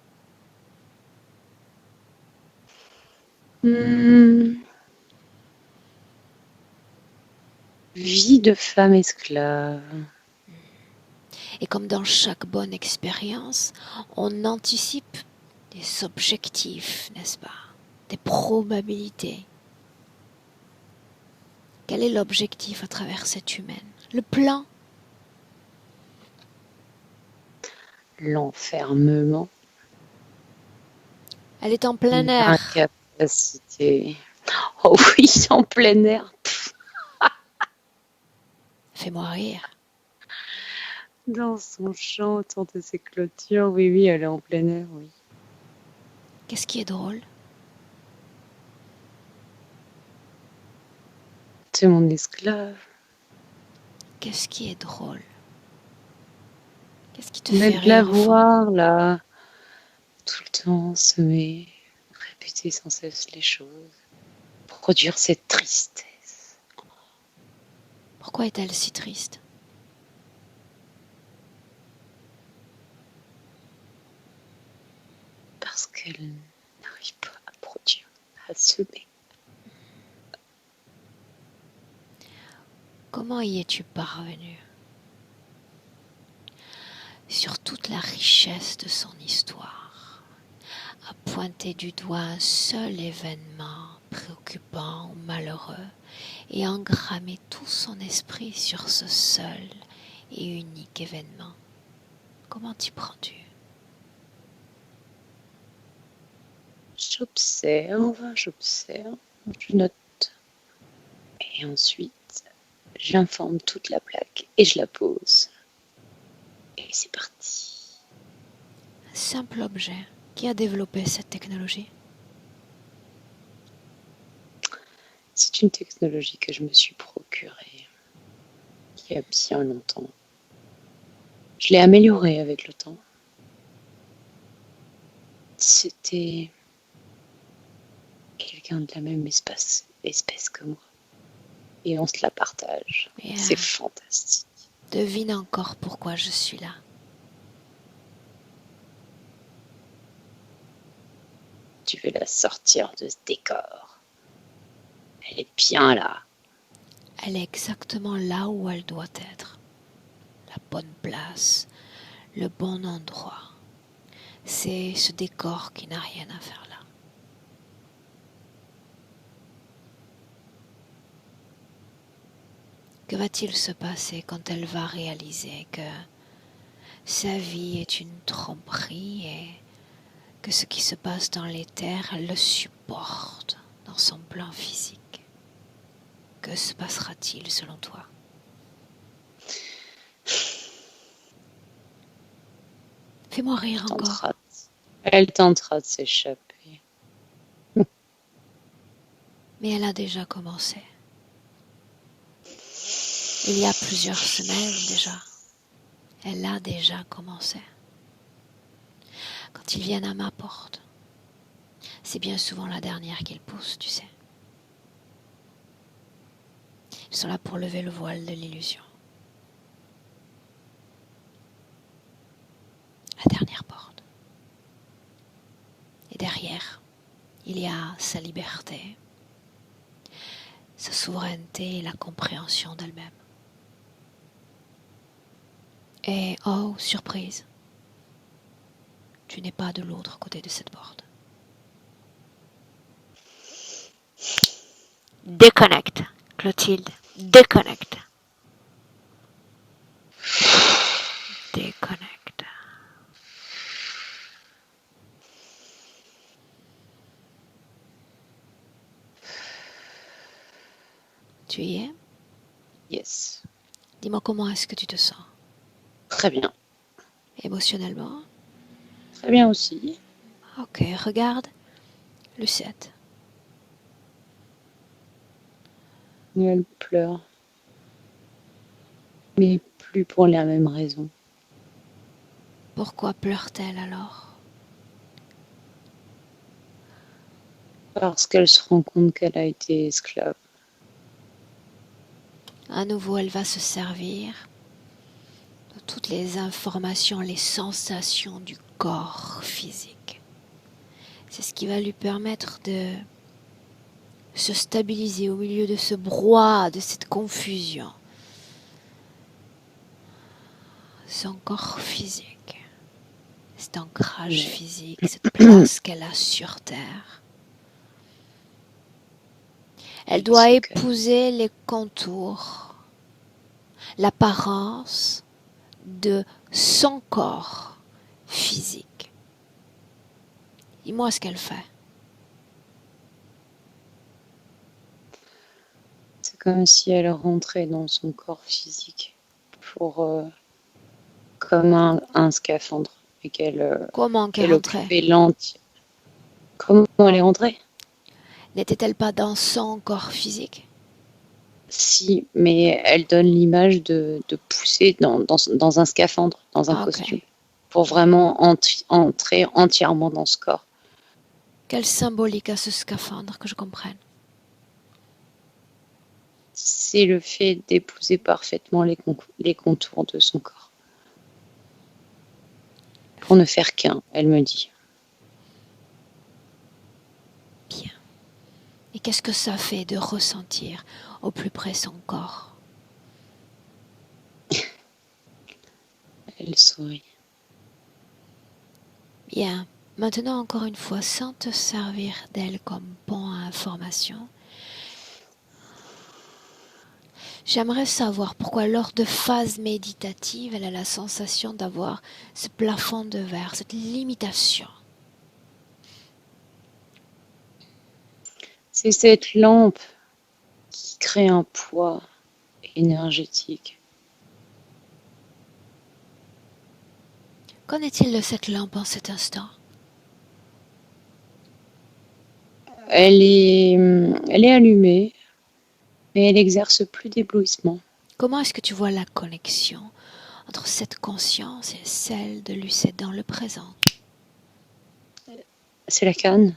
[SPEAKER 3] Hmm, Vie de femme esclave.
[SPEAKER 1] Et comme dans chaque bonne expérience, on anticipe des objectifs, n'est-ce pas? Des probabilités. Quel est l'objectif à travers cette humaine? Le plan?
[SPEAKER 3] L'enfermement.
[SPEAKER 1] Elle est en plein air.
[SPEAKER 3] L'incapacité. Oh oui, en plein air.
[SPEAKER 1] Fais-moi rire.
[SPEAKER 3] Dans son champ, autour de ses clôtures. Oui, oui, elle est en plein air, oui.
[SPEAKER 1] Qu'est-ce qui est drôle?
[SPEAKER 3] C'est mon esclave.
[SPEAKER 1] Qu'est-ce qui est drôle? Qu'est-ce qui te
[SPEAKER 3] Mais
[SPEAKER 1] fait
[SPEAKER 3] de la
[SPEAKER 1] rire au fond?
[SPEAKER 3] voir, là, tout le temps semer, répéter sans cesse les choses, produire cette tristesse.
[SPEAKER 1] Pourquoi est-elle si triste?
[SPEAKER 3] Parce qu'elle n'arrive pas à produire, à semer.
[SPEAKER 1] Comment y es-tu parvenu? Sur toute la richesse de son histoire, à pointer du doigt un seul événement préoccupant ou malheureux et engrammer tout son esprit sur ce seul et unique événement. Comment t'y prends-tu?
[SPEAKER 3] J'observe, je note. Et ensuite, j'informe toute la plaque et je la pose. Et c'est parti.
[SPEAKER 1] Un simple objet. Qui a développé cette technologie?
[SPEAKER 3] C'est une technologie que je me suis procurée il y a bien longtemps. Je l'ai améliorée avec le temps. C'était quelqu'un de la même espèce que moi. Et on se la partage.
[SPEAKER 1] Et,
[SPEAKER 3] C'est fantastique.
[SPEAKER 1] devine encore pourquoi je suis là.
[SPEAKER 3] Tu veux la sortir de ce décor. Elle est bien là.
[SPEAKER 1] Elle est exactement là où elle doit être. La bonne place, le bon endroit. C'est ce décor qui n'a rien à faire là. Que va-t-il se passer quand elle va réaliser que sa vie est une tromperie et que ce qui se passe dans les terres, elle le supporte dans son plan physique? Que se passera-t-il selon toi? Fais-moi rire encore.
[SPEAKER 3] Elle tentera de s'échapper.
[SPEAKER 1] Mais elle a déjà commencé. Il y a plusieurs semaines déjà. Elle a déjà commencé. Quand ils viennent à ma porte, c'est bien souvent la dernière qu'ils poussent, tu sais. Ils sont là pour lever le voile de l'illusion. La dernière porte. Et derrière, il y a sa liberté, sa souveraineté et la compréhension d'elle-même. Et oh, surprise, tu n'es pas de l'autre côté de cette porte. Déconnecte, Clotilde, déconnecte. Déconnecte. Tu y es?
[SPEAKER 3] Yes.
[SPEAKER 1] Dis-moi comment est-ce que tu te sens?
[SPEAKER 3] Très bien.
[SPEAKER 1] Émotionnellement?
[SPEAKER 3] Très bien aussi.
[SPEAKER 1] Ok, regarde Lucette.
[SPEAKER 3] Elle pleure. Mais plus pour la même raison.
[SPEAKER 1] Pourquoi pleure-t-elle alors?
[SPEAKER 3] Parce qu'elle se rend compte qu'elle a été esclave.
[SPEAKER 1] À nouveau, elle va se servir de toutes les informations, les sensations du corps physique. C'est ce qui va lui permettre de se stabiliser au milieu de ce brouhaha, de cette confusion. Son corps physique, cet ancrage physique, cette place qu'elle a sur Terre. Elle doit épouser les contours, l'apparence de son corps physique. Dis-moi ce qu'elle fait.
[SPEAKER 3] C'est comme si elle rentrait dans son corps physique pour comme un scaphandre et
[SPEAKER 1] Comment qu'elle
[SPEAKER 3] qu'elle
[SPEAKER 1] rentrait?
[SPEAKER 3] occupait l'entier. Comment elle est rentrée?
[SPEAKER 1] N'était-elle pas dans son corps physique?
[SPEAKER 3] Si, mais elle donne l'image de pousser dans un scaphandre, dans un costume, pour vraiment entrer entièrement dans ce corps.
[SPEAKER 1] Quelle symbolique a ce scaphandre, que je comprenne?
[SPEAKER 3] C'est le fait d'épouser parfaitement les contours de son corps. Pour ne faire qu'un, elle me dit.
[SPEAKER 1] Bien. Et qu'est-ce que ça fait de ressentir au plus près son corps?
[SPEAKER 3] Elle sourit.
[SPEAKER 1] Bien. Maintenant, encore une fois, sans te servir d'elle comme pont à information, j'aimerais savoir pourquoi lors de phases méditatives, elle a la sensation d'avoir ce plafond de verre, cette limitation.
[SPEAKER 3] C'est cette lampe qui crée un poids énergétique.
[SPEAKER 1] Qu'en est-il de cette lampe en cet instant?
[SPEAKER 3] Elle est allumée, mais elle n'exerce plus d'éblouissement.
[SPEAKER 1] Comment est-ce que tu vois la connexion entre cette conscience et celle de Lucette dans le présent?
[SPEAKER 3] C'est la canne.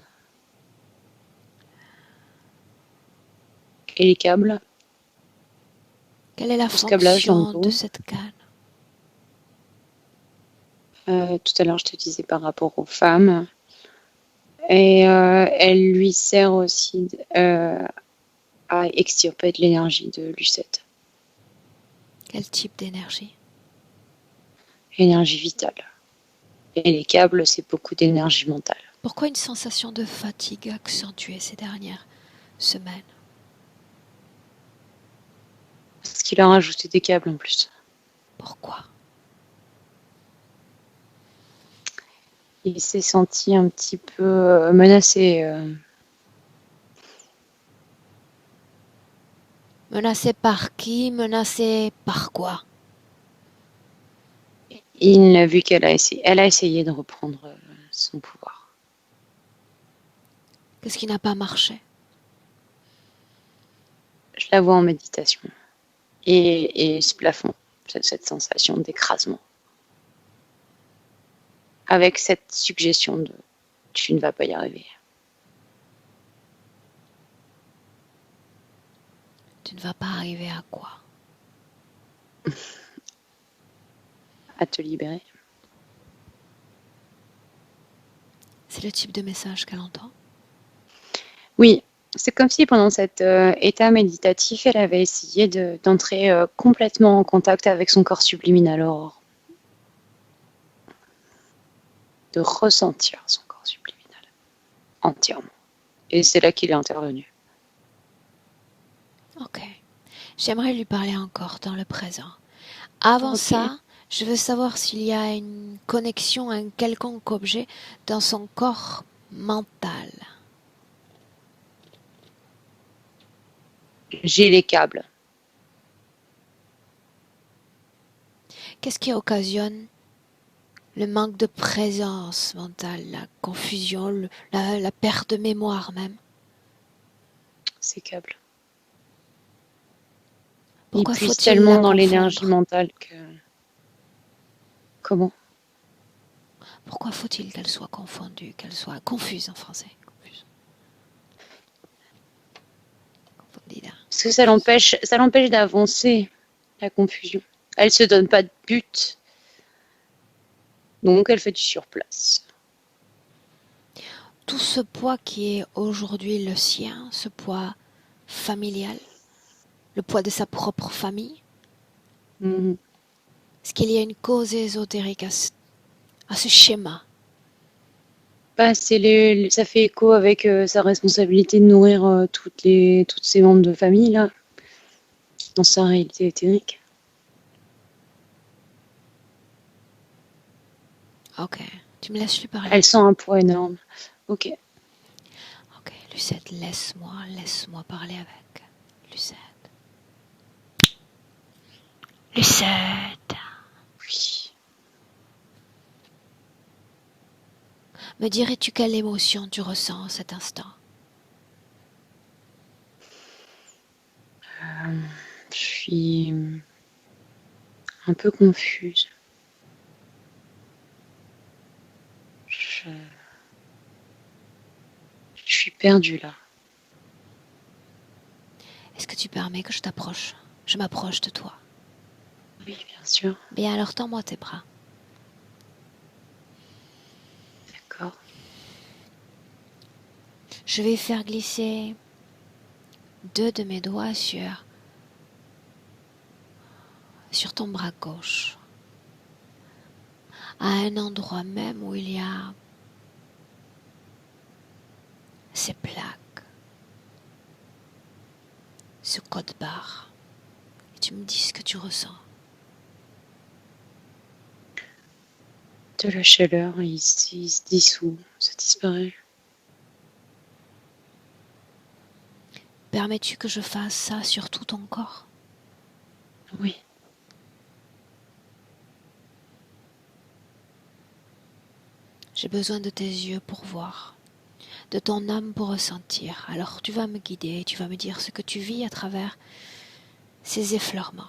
[SPEAKER 3] Et les câbles.
[SPEAKER 1] Quelle est la fonction de cette canne?
[SPEAKER 3] Tout à l'heure, je te disais par rapport aux femmes. Et elle lui sert aussi à extirper de l'énergie de Lucette.
[SPEAKER 1] Quel type d'énergie?
[SPEAKER 3] Énergie vitale. Et les câbles, c'est beaucoup d'énergie mentale.
[SPEAKER 1] Pourquoi une sensation de fatigue accentuée ces dernières semaines?
[SPEAKER 3] Parce qu'il a rajouté des câbles en plus.
[SPEAKER 1] Pourquoi?
[SPEAKER 3] Il s'est senti un petit peu menacé.
[SPEAKER 1] Menacé par qui? Menacé par quoi?
[SPEAKER 3] Il a vu qu'elle a essayé de reprendre son pouvoir.
[SPEAKER 1] Qu'est-ce qui n'a pas marché?
[SPEAKER 3] Je la vois en méditation. Et ce plafond, cette sensation d'écrasement. Avec cette suggestion de « tu ne vas pas y arriver ».
[SPEAKER 1] Tu ne vas pas arriver à quoi?
[SPEAKER 3] À te libérer.
[SPEAKER 1] C'est le type de message qu'elle entend?
[SPEAKER 3] Oui, c'est comme si pendant cet état méditatif, elle avait essayé d'entrer complètement en contact avec son corps subliminal Aurore. De ressentir son corps subliminal entièrement. Et c'est là qu'il est intervenu.
[SPEAKER 1] Ok. J'aimerais lui parler encore dans le présent. Avant ça, je veux savoir s'il y a une connexion à un quelconque objet dans son corps mental.
[SPEAKER 3] J'ai les câbles.
[SPEAKER 1] Qu'est-ce qui occasionne le manque de présence mentale, la confusion, la perte de mémoire même?
[SPEAKER 3] Ces câbles.
[SPEAKER 1] Pourquoi
[SPEAKER 3] ils puissent
[SPEAKER 1] faut-il
[SPEAKER 3] tellement dans l'énergie mentale que... Comment?
[SPEAKER 1] Pourquoi faut-il qu'elle soit confondue, qu'elle soit confuse en français? Confuse.
[SPEAKER 3] Parce que ça l'empêche d'avancer, la confusion. Elle se donne pas de but. Donc elle fait du surplace.
[SPEAKER 1] tout ce poids qui est aujourd'hui le sien, ce poids familial, le poids de sa propre famille?
[SPEAKER 3] Mhm.
[SPEAKER 1] Est-ce qu'il y a une cause ésotérique à ce schéma?
[SPEAKER 3] Bah, ça fait écho avec sa responsabilité de nourrir toutes ses membres de famille, là, dans sa réalité éthérique.
[SPEAKER 1] Ok, tu me laisses lui parler.
[SPEAKER 3] Elle sent un poids énorme. Ok.
[SPEAKER 1] Ok, Lucette, laisse-moi parler avec Lucette. Lucette,
[SPEAKER 3] Oui.
[SPEAKER 1] me dirais-tu quelle émotion tu ressens à cet instant?
[SPEAKER 3] Je suis un peu confuse. Je, je suis perdue là.
[SPEAKER 1] Est-ce que tu permets que je t'approche? Je m'approche de toi.
[SPEAKER 3] Oui, bien sûr.
[SPEAKER 1] Bien alors tends-moi tes bras.
[SPEAKER 3] D'accord.
[SPEAKER 1] Je vais faire glisser 2 de mes doigts sur ton bras gauche, à un endroit même où il y a ces plaques, ce code barre. Et tu me dis ce que tu ressens.
[SPEAKER 3] De la chaleur, il se dissout, ça disparaît.
[SPEAKER 1] Permets-tu que je fasse ça sur tout ton corps?
[SPEAKER 3] Oui.
[SPEAKER 1] J'ai besoin de tes yeux pour voir, de ton âme pour ressentir. Alors tu vas me guider et tu vas me dire ce que tu vis à travers ces effleurements.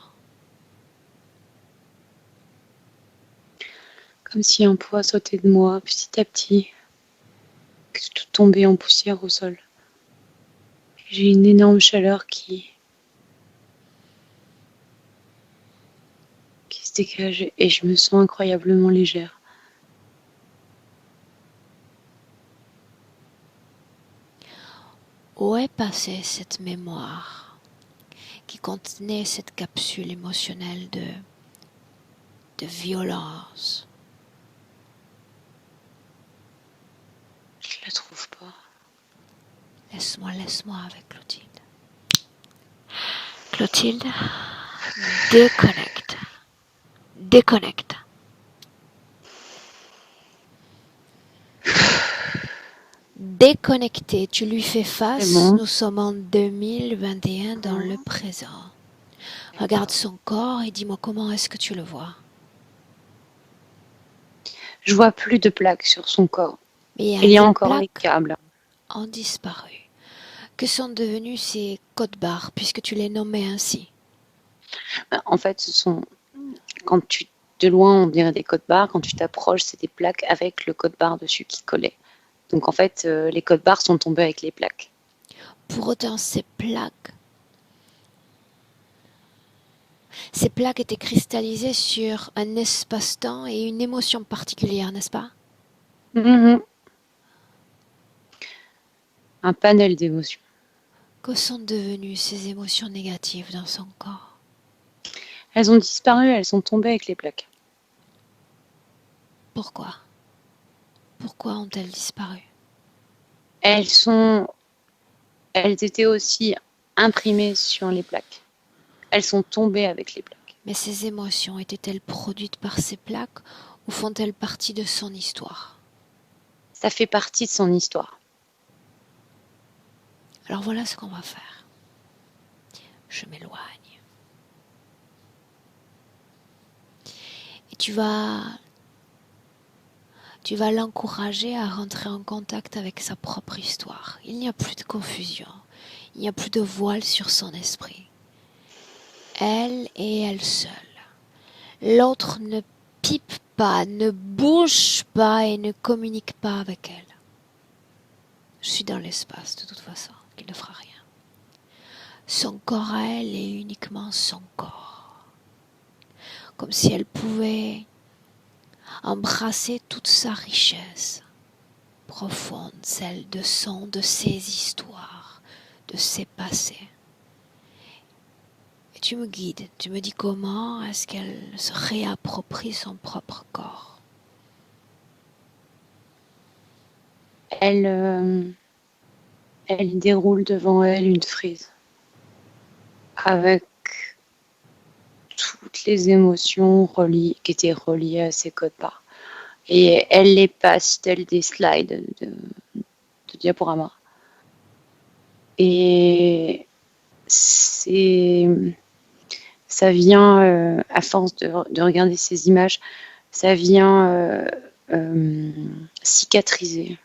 [SPEAKER 3] Comme si un poids sautait de moi petit à petit, que tout tombait en poussière au sol. J'ai une énorme chaleur qui se dégage et je me sens incroyablement légère.
[SPEAKER 1] Où est passée cette mémoire qui contenait cette capsule émotionnelle de violence?
[SPEAKER 3] Je la trouve pas.
[SPEAKER 1] Laisse-moi avec Clotilde. Clotilde, déconnecte. Déconnecte. Déconnecté, tu lui fais face.
[SPEAKER 3] C'est bon.
[SPEAKER 1] Nous sommes en 2021 dans le présent. Regarde son corps et dis-moi comment est-ce que tu le vois.
[SPEAKER 3] Je vois plus de plaques sur son corps.
[SPEAKER 1] Mais
[SPEAKER 3] Il y a
[SPEAKER 1] les
[SPEAKER 3] encore les
[SPEAKER 1] plaques
[SPEAKER 3] câbles.
[SPEAKER 1] ont disparu. Que sont devenus ces codes barres puisque tu les nommais ainsi?
[SPEAKER 3] En fait, quand de loin, on dirait des codes barres. Quand tu t'approches, c'est des plaques avec le code barre dessus qui collait. Donc en fait, les codes barres sont tombés avec les plaques.
[SPEAKER 1] Pour autant, ces plaques étaient cristallisées sur un espace-temps et une émotion particulière, n'est-ce pas?
[SPEAKER 3] Mhm. Un panel d'émotions.
[SPEAKER 1] Que sont devenues ces émotions négatives dans son corps?
[SPEAKER 3] Elles ont disparu, elles sont tombées avec les plaques.
[SPEAKER 1] Pourquoi? Pourquoi ont-elles disparu?
[SPEAKER 3] Elles étaient aussi imprimées sur les plaques. Elles sont tombées avec les plaques.
[SPEAKER 1] Mais ces émotions étaient-elles produites par ces plaques ou font-elles partie de son histoire?
[SPEAKER 3] Ça fait partie de son histoire.
[SPEAKER 1] Alors voilà ce qu'on va faire. Je m'éloigne. Et tu vas l'encourager à rentrer en contact avec sa propre histoire. Il n'y a plus de confusion. Il n'y a plus de voile sur son esprit. Elle et elle seule. L'autre ne pipe pas, ne bouge pas et ne communique pas avec elle. Je suis dans l'espace de toute façon, il ne fera rien. Son corps à elle est uniquement son corps. Comme si elle pouvait embrasser toute sa richesse. profonde, celle de ses histoires, de ses passés. Et tu me guides, tu me dis comment est-ce qu'elle se réapproprie son propre corps.
[SPEAKER 3] Elle déroule devant elle une frise avec toutes les émotions qui étaient reliées à ses codes barres. Et elle les passe telles des slides de diaporama. Et ça vient, à force de regarder ces images, ça vient cicatriser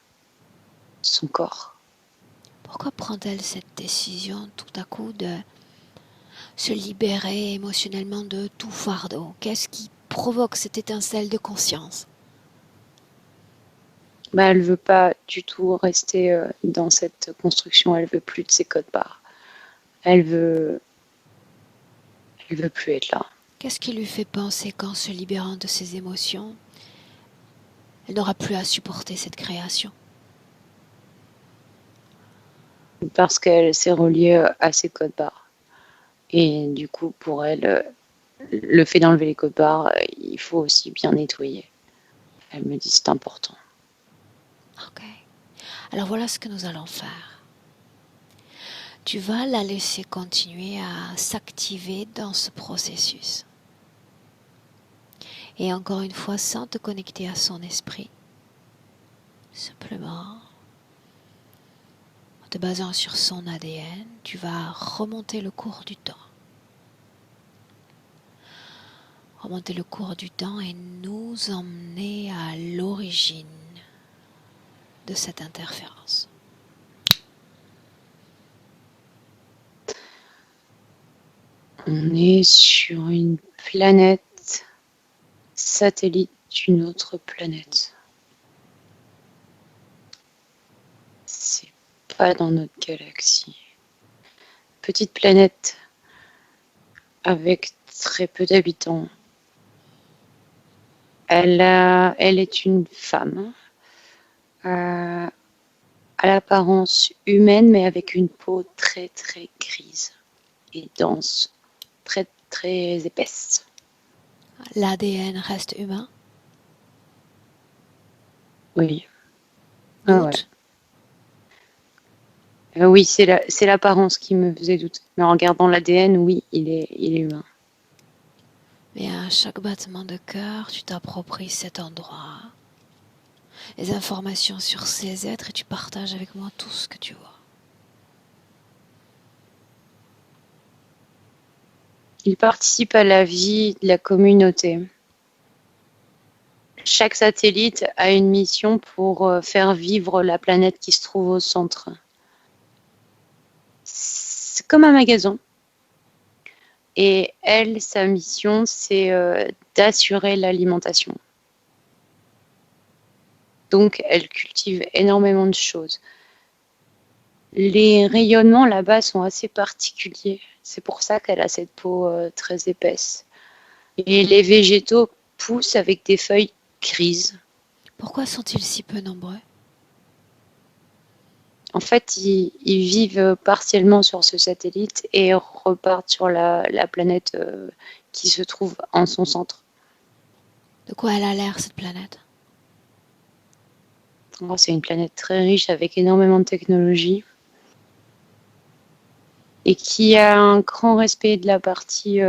[SPEAKER 3] son corps.
[SPEAKER 1] Pourquoi prend-elle cette décision tout à coup de se libérer émotionnellement de tout fardeau? Qu'est-ce qui provoque cette étincelle de conscience?
[SPEAKER 3] Elle veut pas du tout rester dans cette construction. Elle veut plus de ses codes barres. Elle veut plus être là.
[SPEAKER 1] Qu'est-ce qui lui fait penser qu'en se libérant de ses émotions, elle n'aura plus à supporter cette création?
[SPEAKER 3] Parce qu'elle s'est reliée à ses codes barres. Et du coup, pour elle, le fait d'enlever les codes barres, il faut aussi bien nettoyer. Elle me dit c'est important.
[SPEAKER 1] Ok. Alors voilà ce que nous allons faire. Tu vas la laisser continuer à s'activer dans ce processus. Et encore une fois, sans te connecter à son esprit. Simplement, en te basant sur son ADN, tu vas remonter le cours du temps. Remonter le cours du temps et nous emmener à l'origine de cette interférence.
[SPEAKER 3] On est sur une planète satellite d'une autre planète. C'est pas dans notre galaxie. Petite planète avec très peu d'habitants. Elle est une femme à l'apparence humaine, mais avec une peau très très grise et dense, très très épaisse.
[SPEAKER 1] L'ADN reste humain?
[SPEAKER 3] Oui.
[SPEAKER 1] Doute?
[SPEAKER 3] Oui, c'est l'apparence qui me faisait doute. Mais en regardant l'ADN, oui, il est humain.
[SPEAKER 1] Mais à chaque battement de cœur, tu t'appropries cet endroit, les informations sur ces êtres et tu partages avec moi tout ce que tu vois.
[SPEAKER 3] Il participe à la vie de la communauté. Chaque satellite a une mission pour faire vivre la planète qui se trouve au centre. C'est comme un magasin. Et elle, sa mission, c'est d'assurer l'alimentation. Donc, elle cultive énormément de choses. Les rayonnements là-bas sont assez particuliers. C'est pour ça qu'elle a cette peau très épaisse. Et les végétaux poussent avec des feuilles grises.
[SPEAKER 1] Pourquoi sont-ils si peu nombreux?
[SPEAKER 3] En fait, ils vivent partiellement sur ce satellite et repartent sur la planète qui se trouve en son centre.
[SPEAKER 1] De quoi elle a l'air, cette planète?
[SPEAKER 3] C'est une planète très riche avec énormément de technologie et qui a un grand respect de la partie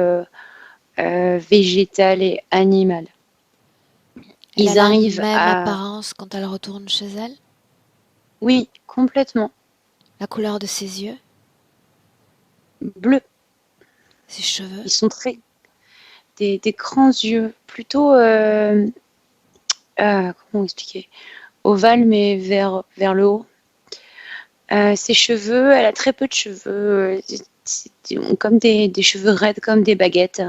[SPEAKER 3] végétale et animale.
[SPEAKER 1] Elle
[SPEAKER 3] Ils
[SPEAKER 1] a la
[SPEAKER 3] arrivent
[SPEAKER 1] même
[SPEAKER 3] à...
[SPEAKER 1] apparence quand elle retourne chez elle?
[SPEAKER 3] Oui, complètement.
[SPEAKER 1] La couleur de ses yeux?
[SPEAKER 3] Bleu.
[SPEAKER 1] Ses cheveux?
[SPEAKER 3] Ils sont très... Des grands yeux, plutôt... comment expliquer? Ovale, mais vers le haut. Ses cheveux, elle a très peu de cheveux. C'est comme des cheveux raides, comme des baguettes,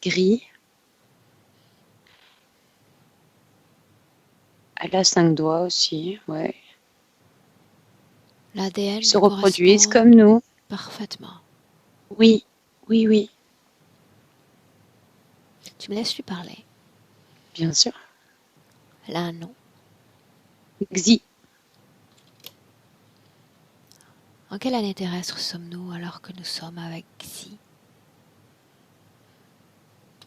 [SPEAKER 3] gris. Elle a 5 doigts aussi, ouais.
[SPEAKER 1] L'ADN
[SPEAKER 3] Ils se
[SPEAKER 1] lui
[SPEAKER 3] reproduisent
[SPEAKER 1] correspond
[SPEAKER 3] comme nous.
[SPEAKER 1] parfaitement.
[SPEAKER 3] Oui, oui, oui,
[SPEAKER 1] Tu me laisses lui parler.
[SPEAKER 3] bien sûr.
[SPEAKER 1] Elle a un nom.
[SPEAKER 3] Xi.
[SPEAKER 1] En quelle année terrestre sommes-nous alors que nous sommes avec Xi?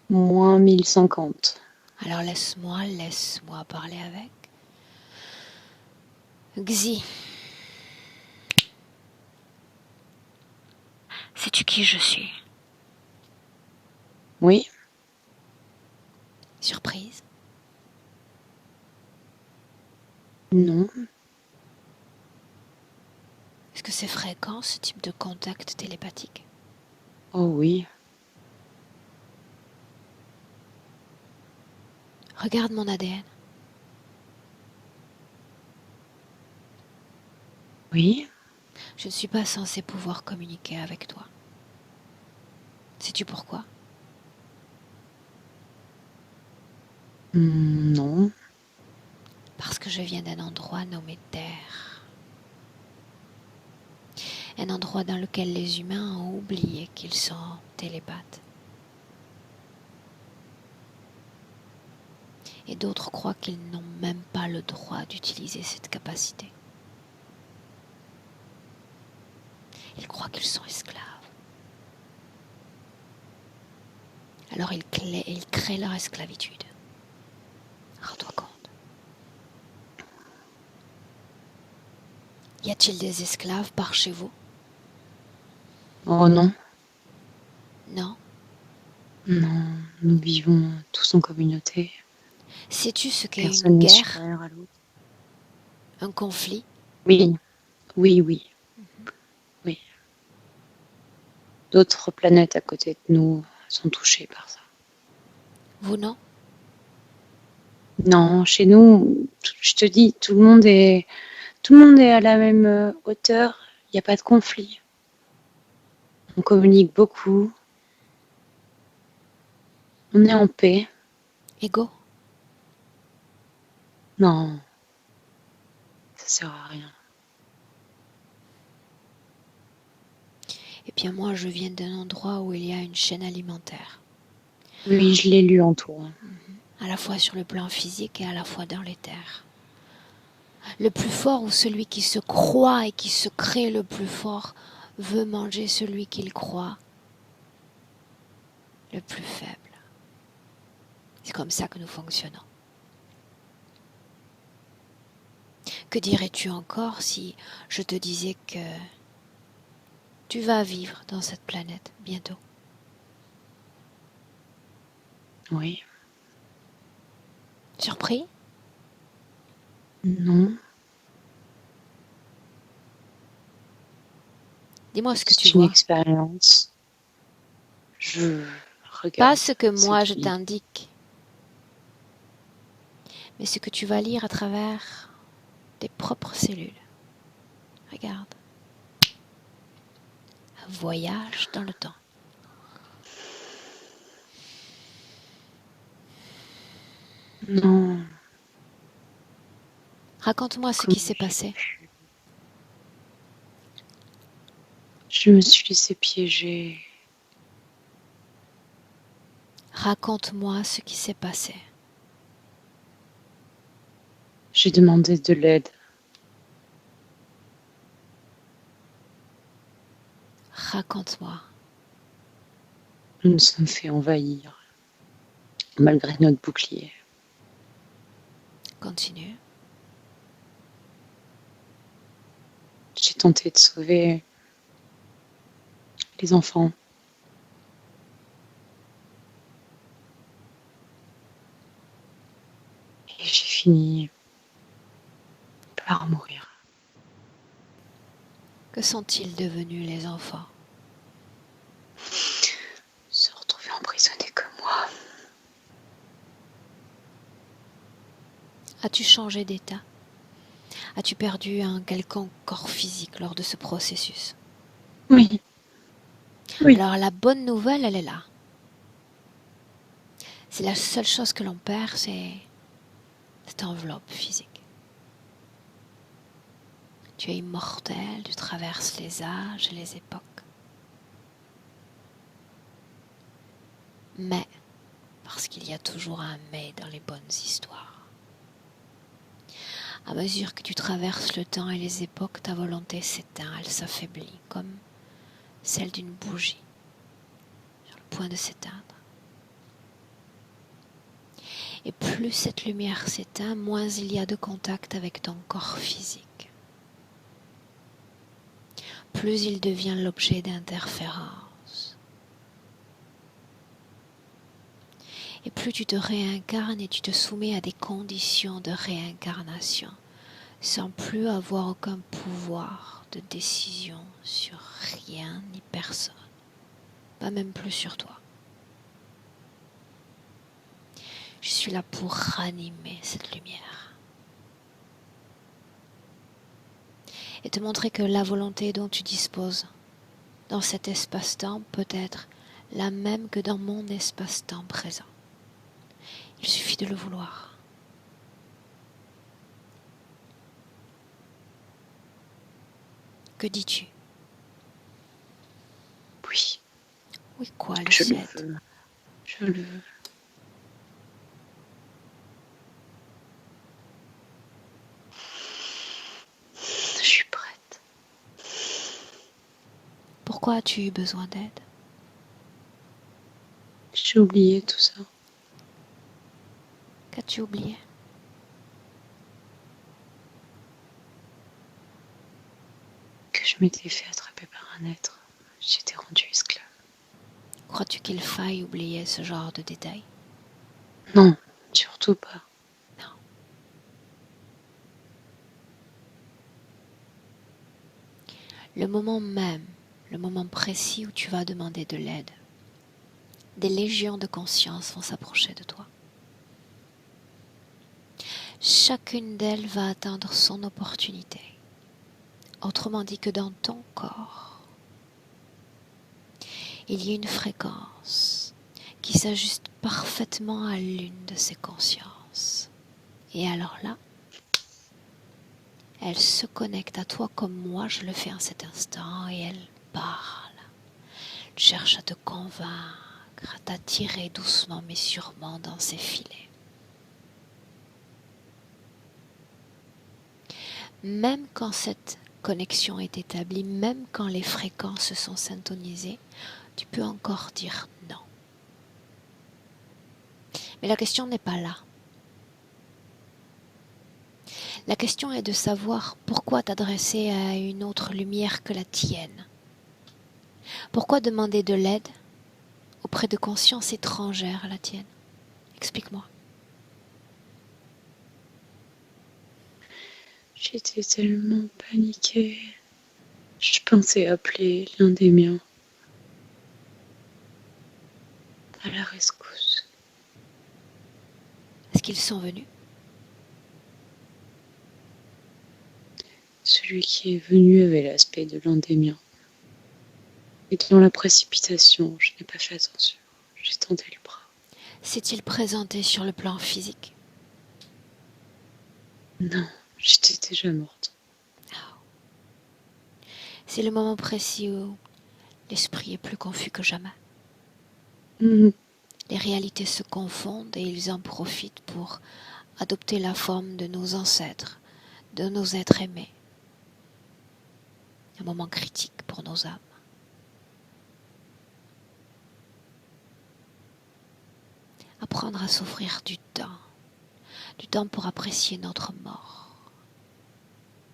[SPEAKER 3] Moins 1050.
[SPEAKER 1] Alors laisse-moi parler avec Xi. Sais-tu qui je suis?
[SPEAKER 3] Oui.
[SPEAKER 1] Surprise?
[SPEAKER 3] Non.
[SPEAKER 1] Est-ce que c'est fréquent ce type de contact télépathique?
[SPEAKER 3] Oh oui.
[SPEAKER 1] Regarde mon ADN.
[SPEAKER 3] Oui.
[SPEAKER 1] Je ne suis pas censée pouvoir communiquer avec toi. Sais-tu pourquoi?
[SPEAKER 3] Non.
[SPEAKER 1] Parce que je viens d'un endroit nommé Terre. Un endroit dans lequel les humains ont oublié qu'ils sont télépathes. Et d'autres croient qu'ils n'ont même pas le droit d'utiliser cette capacité. Ils croient qu'ils sont esclaves. Alors ils créent leur esclavitude. Rends-toi compte. Y a-t-il des esclaves par chez vous?
[SPEAKER 3] Oh non.
[SPEAKER 1] Non.
[SPEAKER 3] Non. Nous vivons tous en communauté.
[SPEAKER 1] Sais-tu ce qu'est une
[SPEAKER 3] Personne n'est
[SPEAKER 1] guerre?
[SPEAKER 3] supérieur à l'autre.
[SPEAKER 1] Un conflit?
[SPEAKER 3] Oui. Oui, oui. Oui. D'autres planètes à côté de nous sont touchées par ça.
[SPEAKER 1] Vous non?
[SPEAKER 3] Non, chez nous, je te dis, tout le monde est à la même hauteur. Il n'y a pas de conflit. On communique beaucoup. On est en paix.
[SPEAKER 1] Égaux?
[SPEAKER 3] Non, ça sert à rien.
[SPEAKER 1] Eh bien moi je viens d'un endroit où il y a une chaîne alimentaire.
[SPEAKER 3] Oui, je l'ai lu en tout.
[SPEAKER 1] À la fois sur le plan physique et à la fois dans les terres. Le plus fort ou celui qui se croit et qui se crée le plus fort veut manger celui qu'il croit le plus faible. C'est comme ça que nous fonctionnons. Que dirais-tu encore si je te disais que tu vas vivre dans cette planète bientôt?
[SPEAKER 3] Oui.
[SPEAKER 1] Surpris?
[SPEAKER 3] Non,
[SPEAKER 1] Dis-moi ce que tu
[SPEAKER 3] c'est une
[SPEAKER 1] vois.
[SPEAKER 3] expérience. Je
[SPEAKER 1] Pas
[SPEAKER 3] regarde
[SPEAKER 1] ce que
[SPEAKER 3] ce
[SPEAKER 1] moi je
[SPEAKER 3] qui...
[SPEAKER 1] t'indique, mais ce que tu vas lire à travers tes propres cellules. Regarde. Un voyage dans le temps.
[SPEAKER 3] Non,
[SPEAKER 1] Raconte-moi ce qui
[SPEAKER 3] comment
[SPEAKER 1] s'est
[SPEAKER 3] j'ai
[SPEAKER 1] passé.
[SPEAKER 3] pu... Je me suis laissée piéger.
[SPEAKER 1] Raconte-moi ce qui s'est passé.
[SPEAKER 3] J'ai demandé de l'aide.
[SPEAKER 1] Raconte-moi.
[SPEAKER 3] Nous nous sommes fait envahir, malgré notre bouclier.
[SPEAKER 1] Continue.
[SPEAKER 3] J'ai tenté de sauver les enfants. Et j'ai fini par mourir.
[SPEAKER 1] Que sont-ils devenus les enfants?
[SPEAKER 3] Se retrouver emprisonnés comme moi.
[SPEAKER 1] As-tu changé d'état? As-tu perdu un quelconque corps physique lors de ce processus?
[SPEAKER 3] Oui, oui.
[SPEAKER 1] Alors la bonne nouvelle, elle est là. C'est la seule chose que l'on perd, c'est cette enveloppe physique. Tu es immortel, tu traverses les âges et les époques. Mais, parce qu'il y a toujours un mais dans les bonnes histoires, À mesure que tu traverses le temps et les époques, ta volonté s'éteint, elle s'affaiblit, comme celle d'une bougie sur le point de s'éteindre. Et plus cette lumière s'éteint, moins il y a de contact avec ton corps physique. Plus il devient l'objet d'interférences. Et plus tu te réincarnes et tu te soumets à des conditions de réincarnation, sans plus avoir aucun pouvoir de décision sur rien ni personne, pas même plus sur toi. Je suis là pour ranimer cette lumière et te montrer que la volonté dont tu disposes dans cet espace-temps peut être la même que dans mon espace-temps présent. Il suffit de le vouloir. Que dis-tu?
[SPEAKER 3] Oui,
[SPEAKER 1] Oui, quoi,
[SPEAKER 3] je le
[SPEAKER 1] Lucette?
[SPEAKER 3] veux. Je le veux. Je suis prête.
[SPEAKER 1] Pourquoi as-tu eu besoin d'aide?
[SPEAKER 3] J'ai oublié tout ça.
[SPEAKER 1] Qu'as-tu oublié?
[SPEAKER 3] Que je m'étais fait attraper par un être. J'étais rendue esclave.
[SPEAKER 1] Crois-tu qu'il faille oublier ce genre de détails?
[SPEAKER 3] Non, surtout pas.
[SPEAKER 1] Non. Le moment même, le moment précis où tu vas demander de l'aide, des légions de conscience vont s'approcher de toi. Chacune d'elles va atteindre son opportunité. Autrement dit que dans ton corps, il y a une fréquence qui s'ajuste parfaitement à l'une de ces consciences. Et alors là, elle se connecte à toi comme moi je le fais en cet instant et elle parle. Elle cherche à te convaincre, à t'attirer doucement mais sûrement dans ses filets. Même quand cette connexion est établie, même quand les fréquences sont syntonisées, tu peux encore dire non. Mais la question n'est pas là. La question est de savoir pourquoi t'adresser à une autre lumière que la tienne. Pourquoi demander de l'aide auprès de consciences étrangères à la tienne? Explique-moi.
[SPEAKER 3] J'étais tellement paniquée. Je pensais appeler l'un des miens. À la rescousse.
[SPEAKER 1] Est-ce qu'ils sont venus?
[SPEAKER 3] Celui qui est venu avait l'aspect de l'un des miens. Et dans la précipitation, je n'ai pas fait attention. J'ai tendu le bras.
[SPEAKER 1] S'est-il présenté sur le plan physique?
[SPEAKER 3] Non, j'étais déjà morte.
[SPEAKER 1] C'est le moment précis où l'esprit est plus confus que jamais.
[SPEAKER 3] Mhm.
[SPEAKER 1] Les réalités se confondent et ils en profitent pour adopter la forme de nos ancêtres, de nos êtres aimés. Un moment critique pour nos âmes. Apprendre à s'offrir du temps pour apprécier notre mort,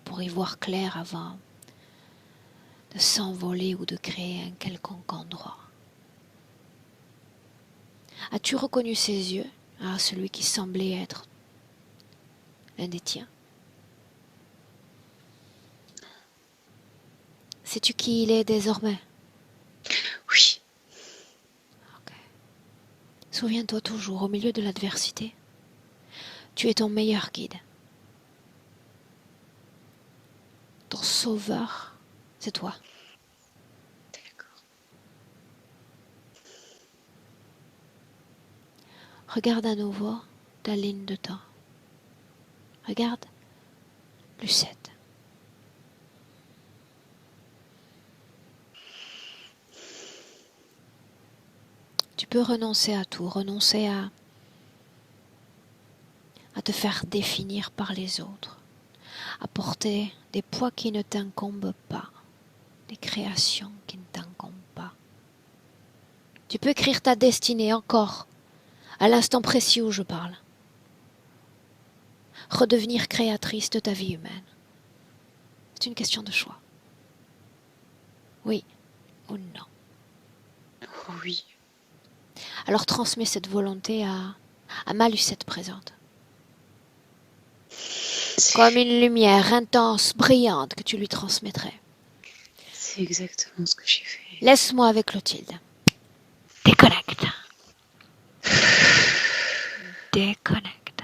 [SPEAKER 1] pour y voir clair avant de s'envoler ou de créer un quelconque endroit. As-tu reconnu ses yeux, celui qui semblait être l'un des tiens? Sais-tu qui il est désormais?
[SPEAKER 3] Oui,
[SPEAKER 1] Ok. Souviens-toi toujours, au milieu de l'adversité, tu es ton meilleur guide. Ton sauveur, c'est toi.
[SPEAKER 3] d'accord.
[SPEAKER 1] Regarde à nouveau ta ligne de temps. Regarde Lucette. Tu peux renoncer à tout, renoncer à te faire définir par les autres. à porter des poids qui ne t'incombent pas, des créations qui ne t'incombent pas. Tu peux écrire ta destinée encore, à l'instant précis où je parle. Redevenir créatrice de ta vie humaine. C'est une question de choix. Oui ou non.
[SPEAKER 3] Oui.
[SPEAKER 1] Alors transmets cette volonté à ma Lucette présente. Comme une lumière intense, brillante que tu lui transmettrais.
[SPEAKER 3] C'est exactement ce que j'ai fait.
[SPEAKER 1] Laisse-moi avec Clotilde. Déconnecte. Déconnecte.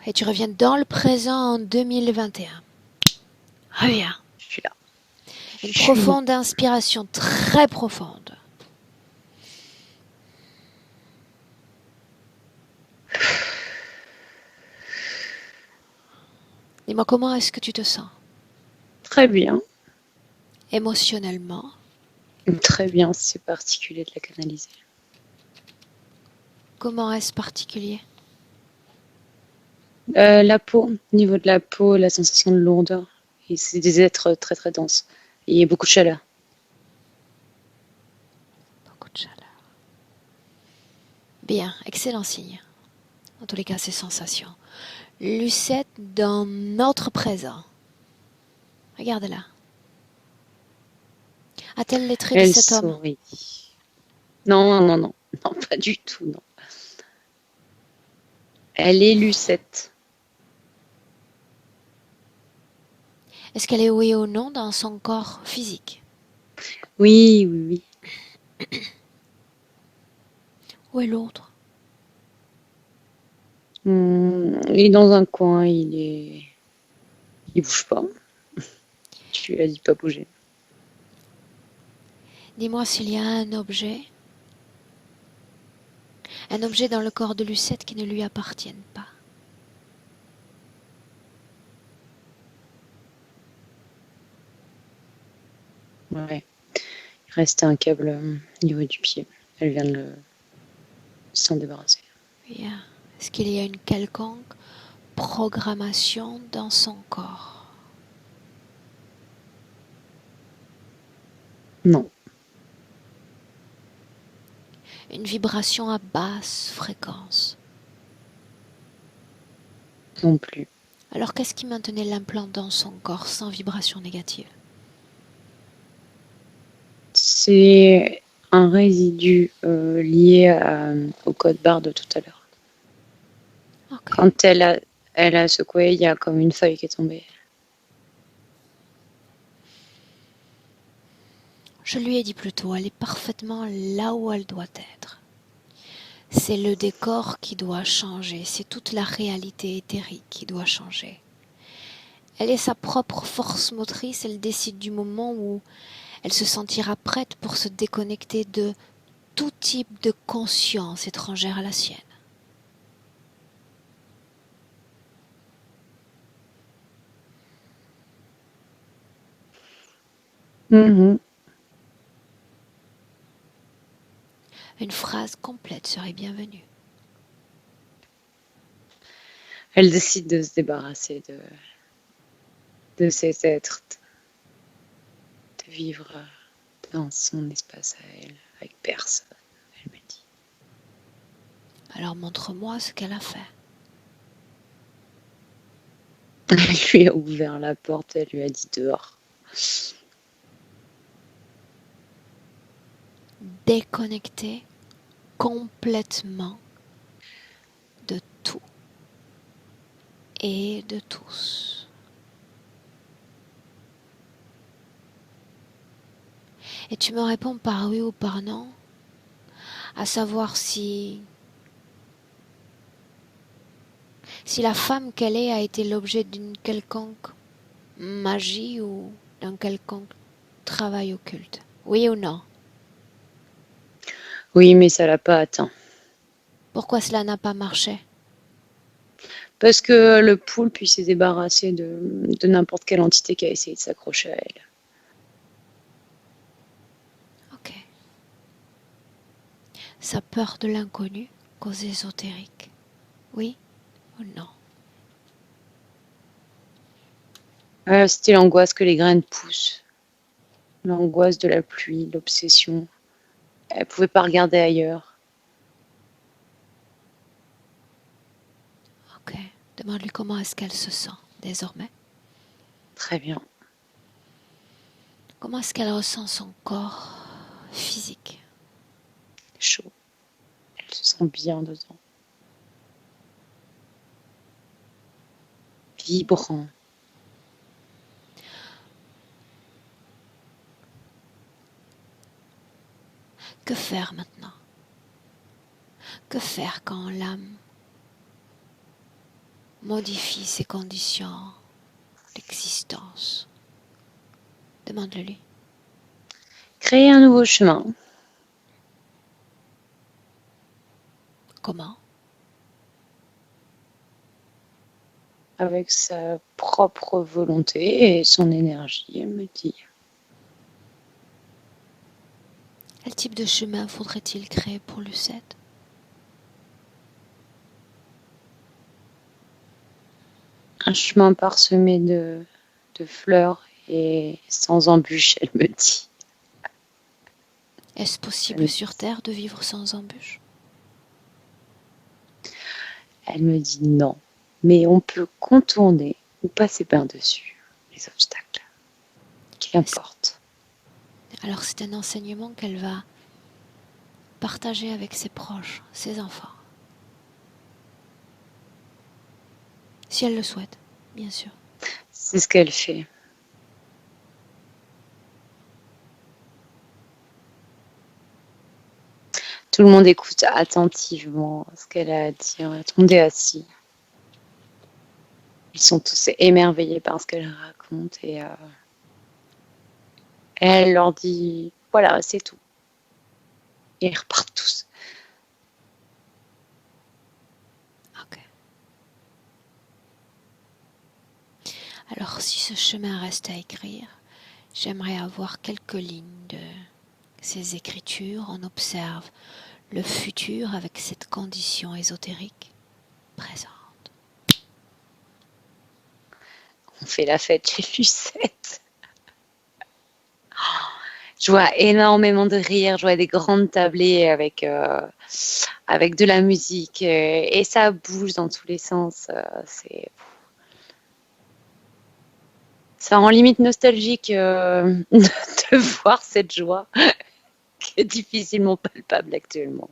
[SPEAKER 1] Et tu reviens dans le présent en 2021. Reviens.
[SPEAKER 3] Je suis là.
[SPEAKER 1] Une profonde inspiration, très profonde. Dis-moi, comment est-ce que tu te sens?
[SPEAKER 3] Très bien.
[SPEAKER 1] Émotionnellement?
[SPEAKER 3] Très bien, c'est particulier de la canaliser.
[SPEAKER 1] Comment est-ce particulier?
[SPEAKER 3] La peau, au niveau de la peau, la sensation de lourdeur. Et c'est des êtres très très denses. Et il y a beaucoup de chaleur.
[SPEAKER 1] Beaucoup de chaleur. Bien, excellent signe. En tous les cas, ces sensations. Lucette dans notre présent. Regarde-la. A-t-elle les traits de
[SPEAKER 3] Elle
[SPEAKER 1] cet homme?
[SPEAKER 3] sourit. Non, non, non. Non, pas du tout, non. Elle est Lucette.
[SPEAKER 1] Est-ce qu'elle est oui ou non dans son corps physique?
[SPEAKER 3] Oui, oui, oui.
[SPEAKER 1] Où est l'autre?
[SPEAKER 3] Il est dans un coin, il bouge pas. Tu lui as dit pas bouger.
[SPEAKER 1] Dis-moi s'il y a un objet dans le corps de Lucette qui ne lui appartienne pas.
[SPEAKER 3] Ouais. Il restait un câble au niveau du pied. Elle vient de s'en débarrasser.
[SPEAKER 1] Bien. Est-ce qu'il y a une quelconque programmation dans son corps?
[SPEAKER 3] Non.
[SPEAKER 1] Une vibration à basse fréquence?
[SPEAKER 3] Non plus.
[SPEAKER 1] Alors qu'est-ce qui maintenait l'implant dans son corps sans vibration négative?
[SPEAKER 3] C'est un résidu lié au code barre de tout à l'heure.
[SPEAKER 1] Ok.
[SPEAKER 3] Quand elle a secoué, il y a comme une feuille qui est tombée.
[SPEAKER 1] Je lui ai dit plus tôt, elle est parfaitement là où elle doit être. C'est le décor qui doit changer, c'est toute la réalité éthérique qui doit changer. Elle est sa propre force motrice, elle décide du moment où elle se sentira prête pour se déconnecter de tout type de conscience étrangère à la sienne.
[SPEAKER 3] Mhm.
[SPEAKER 1] Une phrase complète serait bienvenue.
[SPEAKER 3] Elle décide de se débarrasser de cet être, de vivre dans son espace à elle, avec personne, elle me dit.
[SPEAKER 1] Alors montre-moi ce qu'elle a fait.
[SPEAKER 3] Elle lui a ouvert la porte, elle lui a dit dehors.
[SPEAKER 1] Déconnectée complètement de tout et de tous. Et tu me réponds par oui ou par non, à savoir si la femme qu'elle est a été l'objet d'une quelconque magie ou d'un quelconque travail occulte. Oui ou non?
[SPEAKER 3] Oui, mais ça l'a pas atteint.
[SPEAKER 1] Pourquoi cela n'a pas marché?
[SPEAKER 3] Parce que le poulpe, il s'est débarrassé de n'importe quelle entité qui a essayé de s'accrocher à elle.
[SPEAKER 1] Ok. Sa peur de l'inconnu qu'aux ésotériques? Oui ou non?
[SPEAKER 3] C'était l'angoisse que les graines poussent, l'angoisse de la pluie, l'obsession. Elle pouvait pas regarder ailleurs.
[SPEAKER 1] Ok. Demande-lui comment est-ce qu'elle se sent désormais.
[SPEAKER 3] Très bien.
[SPEAKER 1] Comment est-ce qu'elle ressent son corps physique?
[SPEAKER 3] Chaud. Elle se sent bien dedans. Vibrant.
[SPEAKER 1] Que faire maintenant? Que faire quand l'âme modifie ses conditions d'existence? Demande-le-lui.
[SPEAKER 3] Créer un nouveau chemin.
[SPEAKER 1] Comment?
[SPEAKER 3] Avec sa propre volonté et son énergie, elle me dit.
[SPEAKER 1] Quel type de chemin faudrait-il créer pour Lucette?
[SPEAKER 3] Un chemin parsemé de fleurs et sans embûches, elle me dit.
[SPEAKER 1] Est-ce possible sur Terre de vivre sans embûches?
[SPEAKER 3] Elle me dit non, mais on peut contourner ou passer par-dessus les obstacles. Qu'importe.
[SPEAKER 1] Alors c'est un enseignement qu'elle va partager avec ses proches, ses enfants. Si elle le souhaite, bien sûr.
[SPEAKER 3] C'est ce qu'elle fait. Tout le monde écoute attentivement ce qu'elle a à dire. Tout le monde est assis. Ils sont tous émerveillés par ce qu'elle raconte et elle leur dit voilà, c'est tout. Et ils repartent tous.
[SPEAKER 1] Ok. Alors si ce chemin reste à écrire, j'aimerais avoir quelques lignes de ces écritures. On observe le futur avec cette condition ésotérique présente.
[SPEAKER 3] On fait la fête chez Lucette. Je vois énormément de rires, je vois des grandes tablées avec de la musique et ça bouge dans tous les sens. Ça rend limite nostalgique de voir cette joie qui est difficilement palpable actuellement.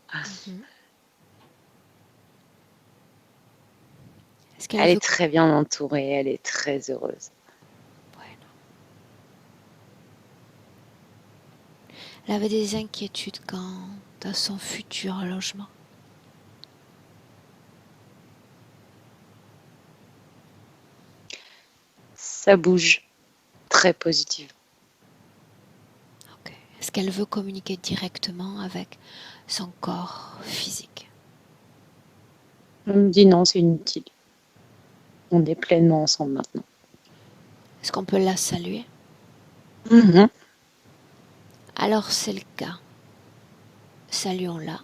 [SPEAKER 1] Est-ce qu'elle
[SPEAKER 3] Elle
[SPEAKER 1] veut...
[SPEAKER 3] est très bien entourée, elle est très heureuse.
[SPEAKER 1] Bueno. Elle avait des inquiétudes quant à son futur logement.
[SPEAKER 3] Ça bouge très positif.
[SPEAKER 1] Ok. Est-ce qu'elle veut communiquer directement avec son corps physique?
[SPEAKER 3] On me dit non, c'est inutile. On est pleinement ensemble maintenant.
[SPEAKER 1] Est-ce qu'on peut la saluer?
[SPEAKER 3] Mhm.
[SPEAKER 1] Alors c'est le cas. Saluons-la.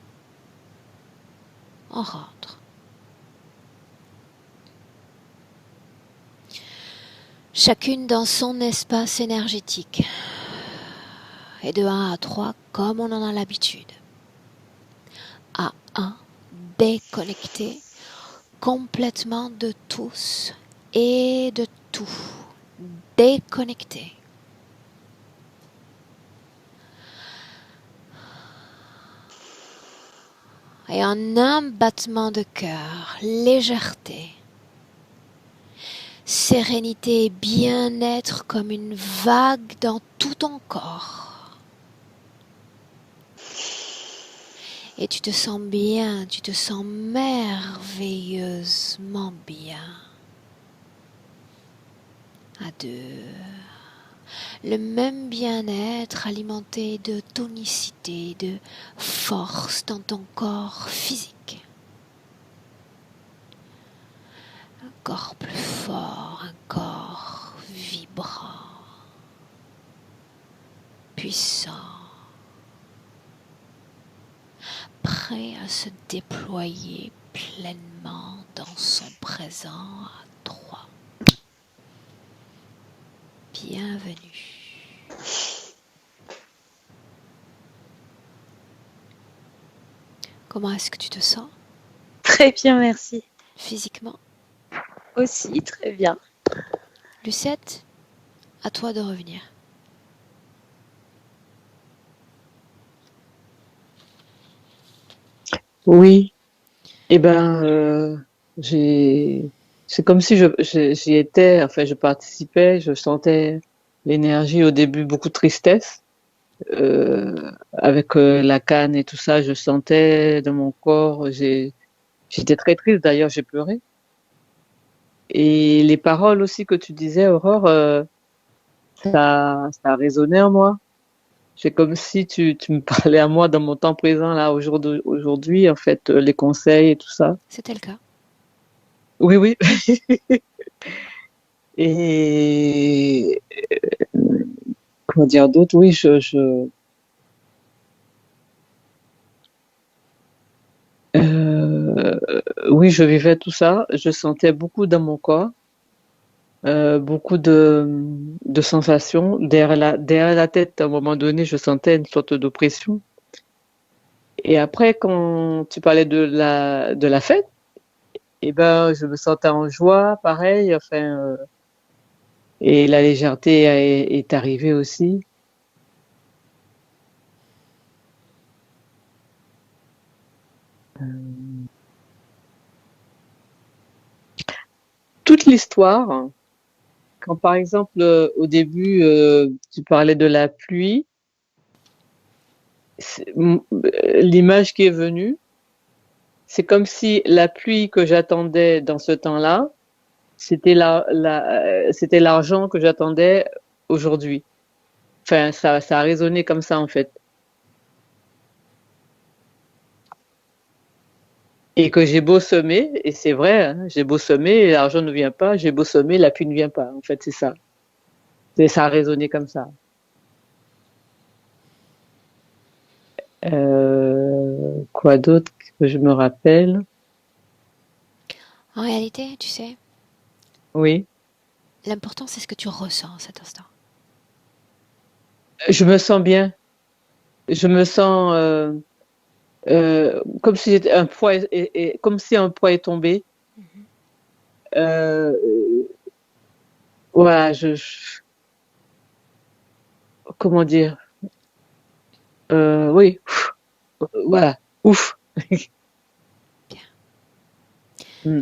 [SPEAKER 1] On rentre. Chacune dans son espace énergétique. Et de 1 à 3 comme on en a l'habitude. À 1, déconnecté complètement de tous et de tout. Déconnecté. Et en un battement de cœur, légèreté, sérénité et bien-être comme une vague dans tout ton corps. Et tu te sens bien, tu te sens merveilleusement bien. À deux. Le même bien-être alimenté de tonicité, de force dans ton corps physique. Un corps plus fort, un corps vibrant, puissant, prêt prêt à se déployer pleinement dans son présent à 3. Bienvenue. Comment est-ce que tu te sens
[SPEAKER 3] Très bien, merci.
[SPEAKER 1] physiquement?
[SPEAKER 3] Aussi, très bien.
[SPEAKER 1] Lucette, à toi de revenir.
[SPEAKER 2] Oui. Eh ben, c'est comme si j'y étais, enfin, je participais, je sentais l'énergie au début, beaucoup de tristesse, avec la canne et tout ça, je sentais dans mon corps, j'étais très triste d'ailleurs, j'ai pleuré. Et les paroles aussi que tu disais, Aurore, ça a résonné en moi. C'est comme si tu me parlais à moi dans mon temps présent, là, aujourd'hui, en fait, les conseils et tout ça.
[SPEAKER 1] C'était le cas.
[SPEAKER 2] Oui, oui. Et comment dire d'autre? Oui, euh, oui, je vivais tout ça. Je sentais beaucoup dans mon corps, beaucoup de sensations. Derrière la tête, à un moment donné, je sentais une sorte d'oppression. Et après, quand tu parlais de la fête, eh ben, je me sentais en joie, pareil. Enfin, et la légèreté est arrivée aussi. Toute l'histoire. Quand par exemple, au début, tu parlais de la pluie, l'image qui est venue, c'est comme si la pluie que j'attendais dans ce temps-là, c'était l'argent que j'attendais aujourd'hui. Enfin, ça a résonné comme ça en fait. Et que j'ai beau semer, et c'est vrai, hein, j'ai beau semer, l'argent ne vient pas, j'ai beau semer, la pluie ne vient pas. En fait, c'est ça. Ça a résonné comme ça. Quoi d'autre que je me rappelle?
[SPEAKER 1] En réalité, tu sais,
[SPEAKER 2] Oui.
[SPEAKER 1] l'important c'est ce que tu ressens à cet instant.
[SPEAKER 2] Je me sens bien. Je me sens comme si un poids comme si un poids est tombé. Euh, voilà, comment dire? Oui, voilà, ouf.
[SPEAKER 1] Bien.
[SPEAKER 2] Mm.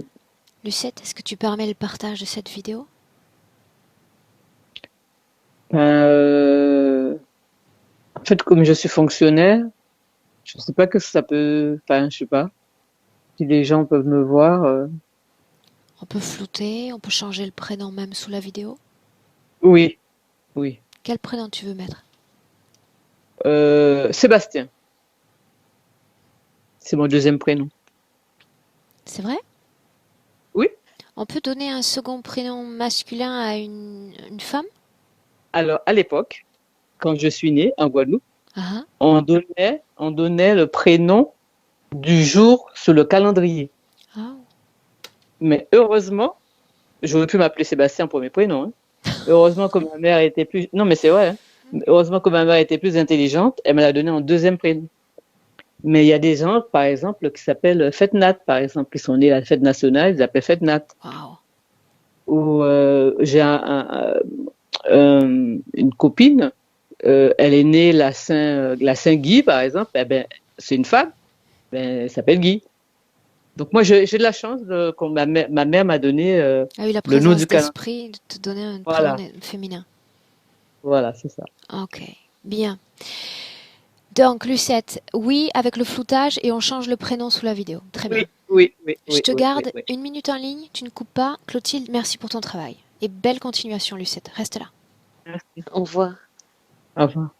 [SPEAKER 1] Lucette, est-ce que tu permets le partage de cette vidéo?
[SPEAKER 2] Euh, en fait, comme je suis fonctionnaire, je sais pas que ça peut. Enfin, je sais pas si les gens peuvent me voir.
[SPEAKER 1] On peut flouter, on peut changer le prénom même sous la vidéo.
[SPEAKER 2] Oui, oui.
[SPEAKER 1] Quel prénom tu veux mettre?
[SPEAKER 2] Sébastien, c'est mon deuxième prénom.
[SPEAKER 1] C'est vrai?
[SPEAKER 2] Oui.
[SPEAKER 1] On peut donner un second prénom masculin à une femme?
[SPEAKER 2] Alors, à l'époque, quand je suis née en Guadeloupe,
[SPEAKER 1] Ah,
[SPEAKER 2] on donnait le prénom du jour sur le calendrier.
[SPEAKER 1] ah.
[SPEAKER 2] Mais heureusement, j'aurais pu m'appeler Sébastien pour mes prénoms. Hein. Heureusement que ma mère était plus. Non, mais c'est vrai. Hein. Heureusement que ma mère était plus intelligente, elle me l'a donné en deuxième prénom. Mais il y a des gens, par exemple, qui s'appellent Fetnat, par exemple. Ils sont nés à la fête nationale, ils s'appellent Fetnat.
[SPEAKER 1] Waouh.
[SPEAKER 2] Ou j'ai une copine, elle est née la Saint-Guy, par exemple. Eh ben, c'est une femme, ben, elle s'appelle Guy. Donc moi, j'ai de la chance ma mère m'a donné
[SPEAKER 1] A eu la
[SPEAKER 2] le nom
[SPEAKER 1] présence
[SPEAKER 2] du calendrier.
[SPEAKER 1] d'esprit de te donner un prénom
[SPEAKER 2] Voilà,
[SPEAKER 1] féminin.
[SPEAKER 2] voilà, c'est ça.
[SPEAKER 1] Ok, bien. Donc, Lucette, oui, avec le floutage et on change le prénom sous la vidéo. Très bien.
[SPEAKER 2] Oui, oui, oui,
[SPEAKER 1] Je
[SPEAKER 2] oui,
[SPEAKER 1] te
[SPEAKER 2] oui, oui,
[SPEAKER 1] garde
[SPEAKER 2] oui.
[SPEAKER 1] 1 minute en ligne, tu ne coupes pas. Clotilde, merci pour ton travail. Et belle continuation, Lucette. Reste là.
[SPEAKER 2] Merci.
[SPEAKER 3] Au revoir.
[SPEAKER 2] Au revoir.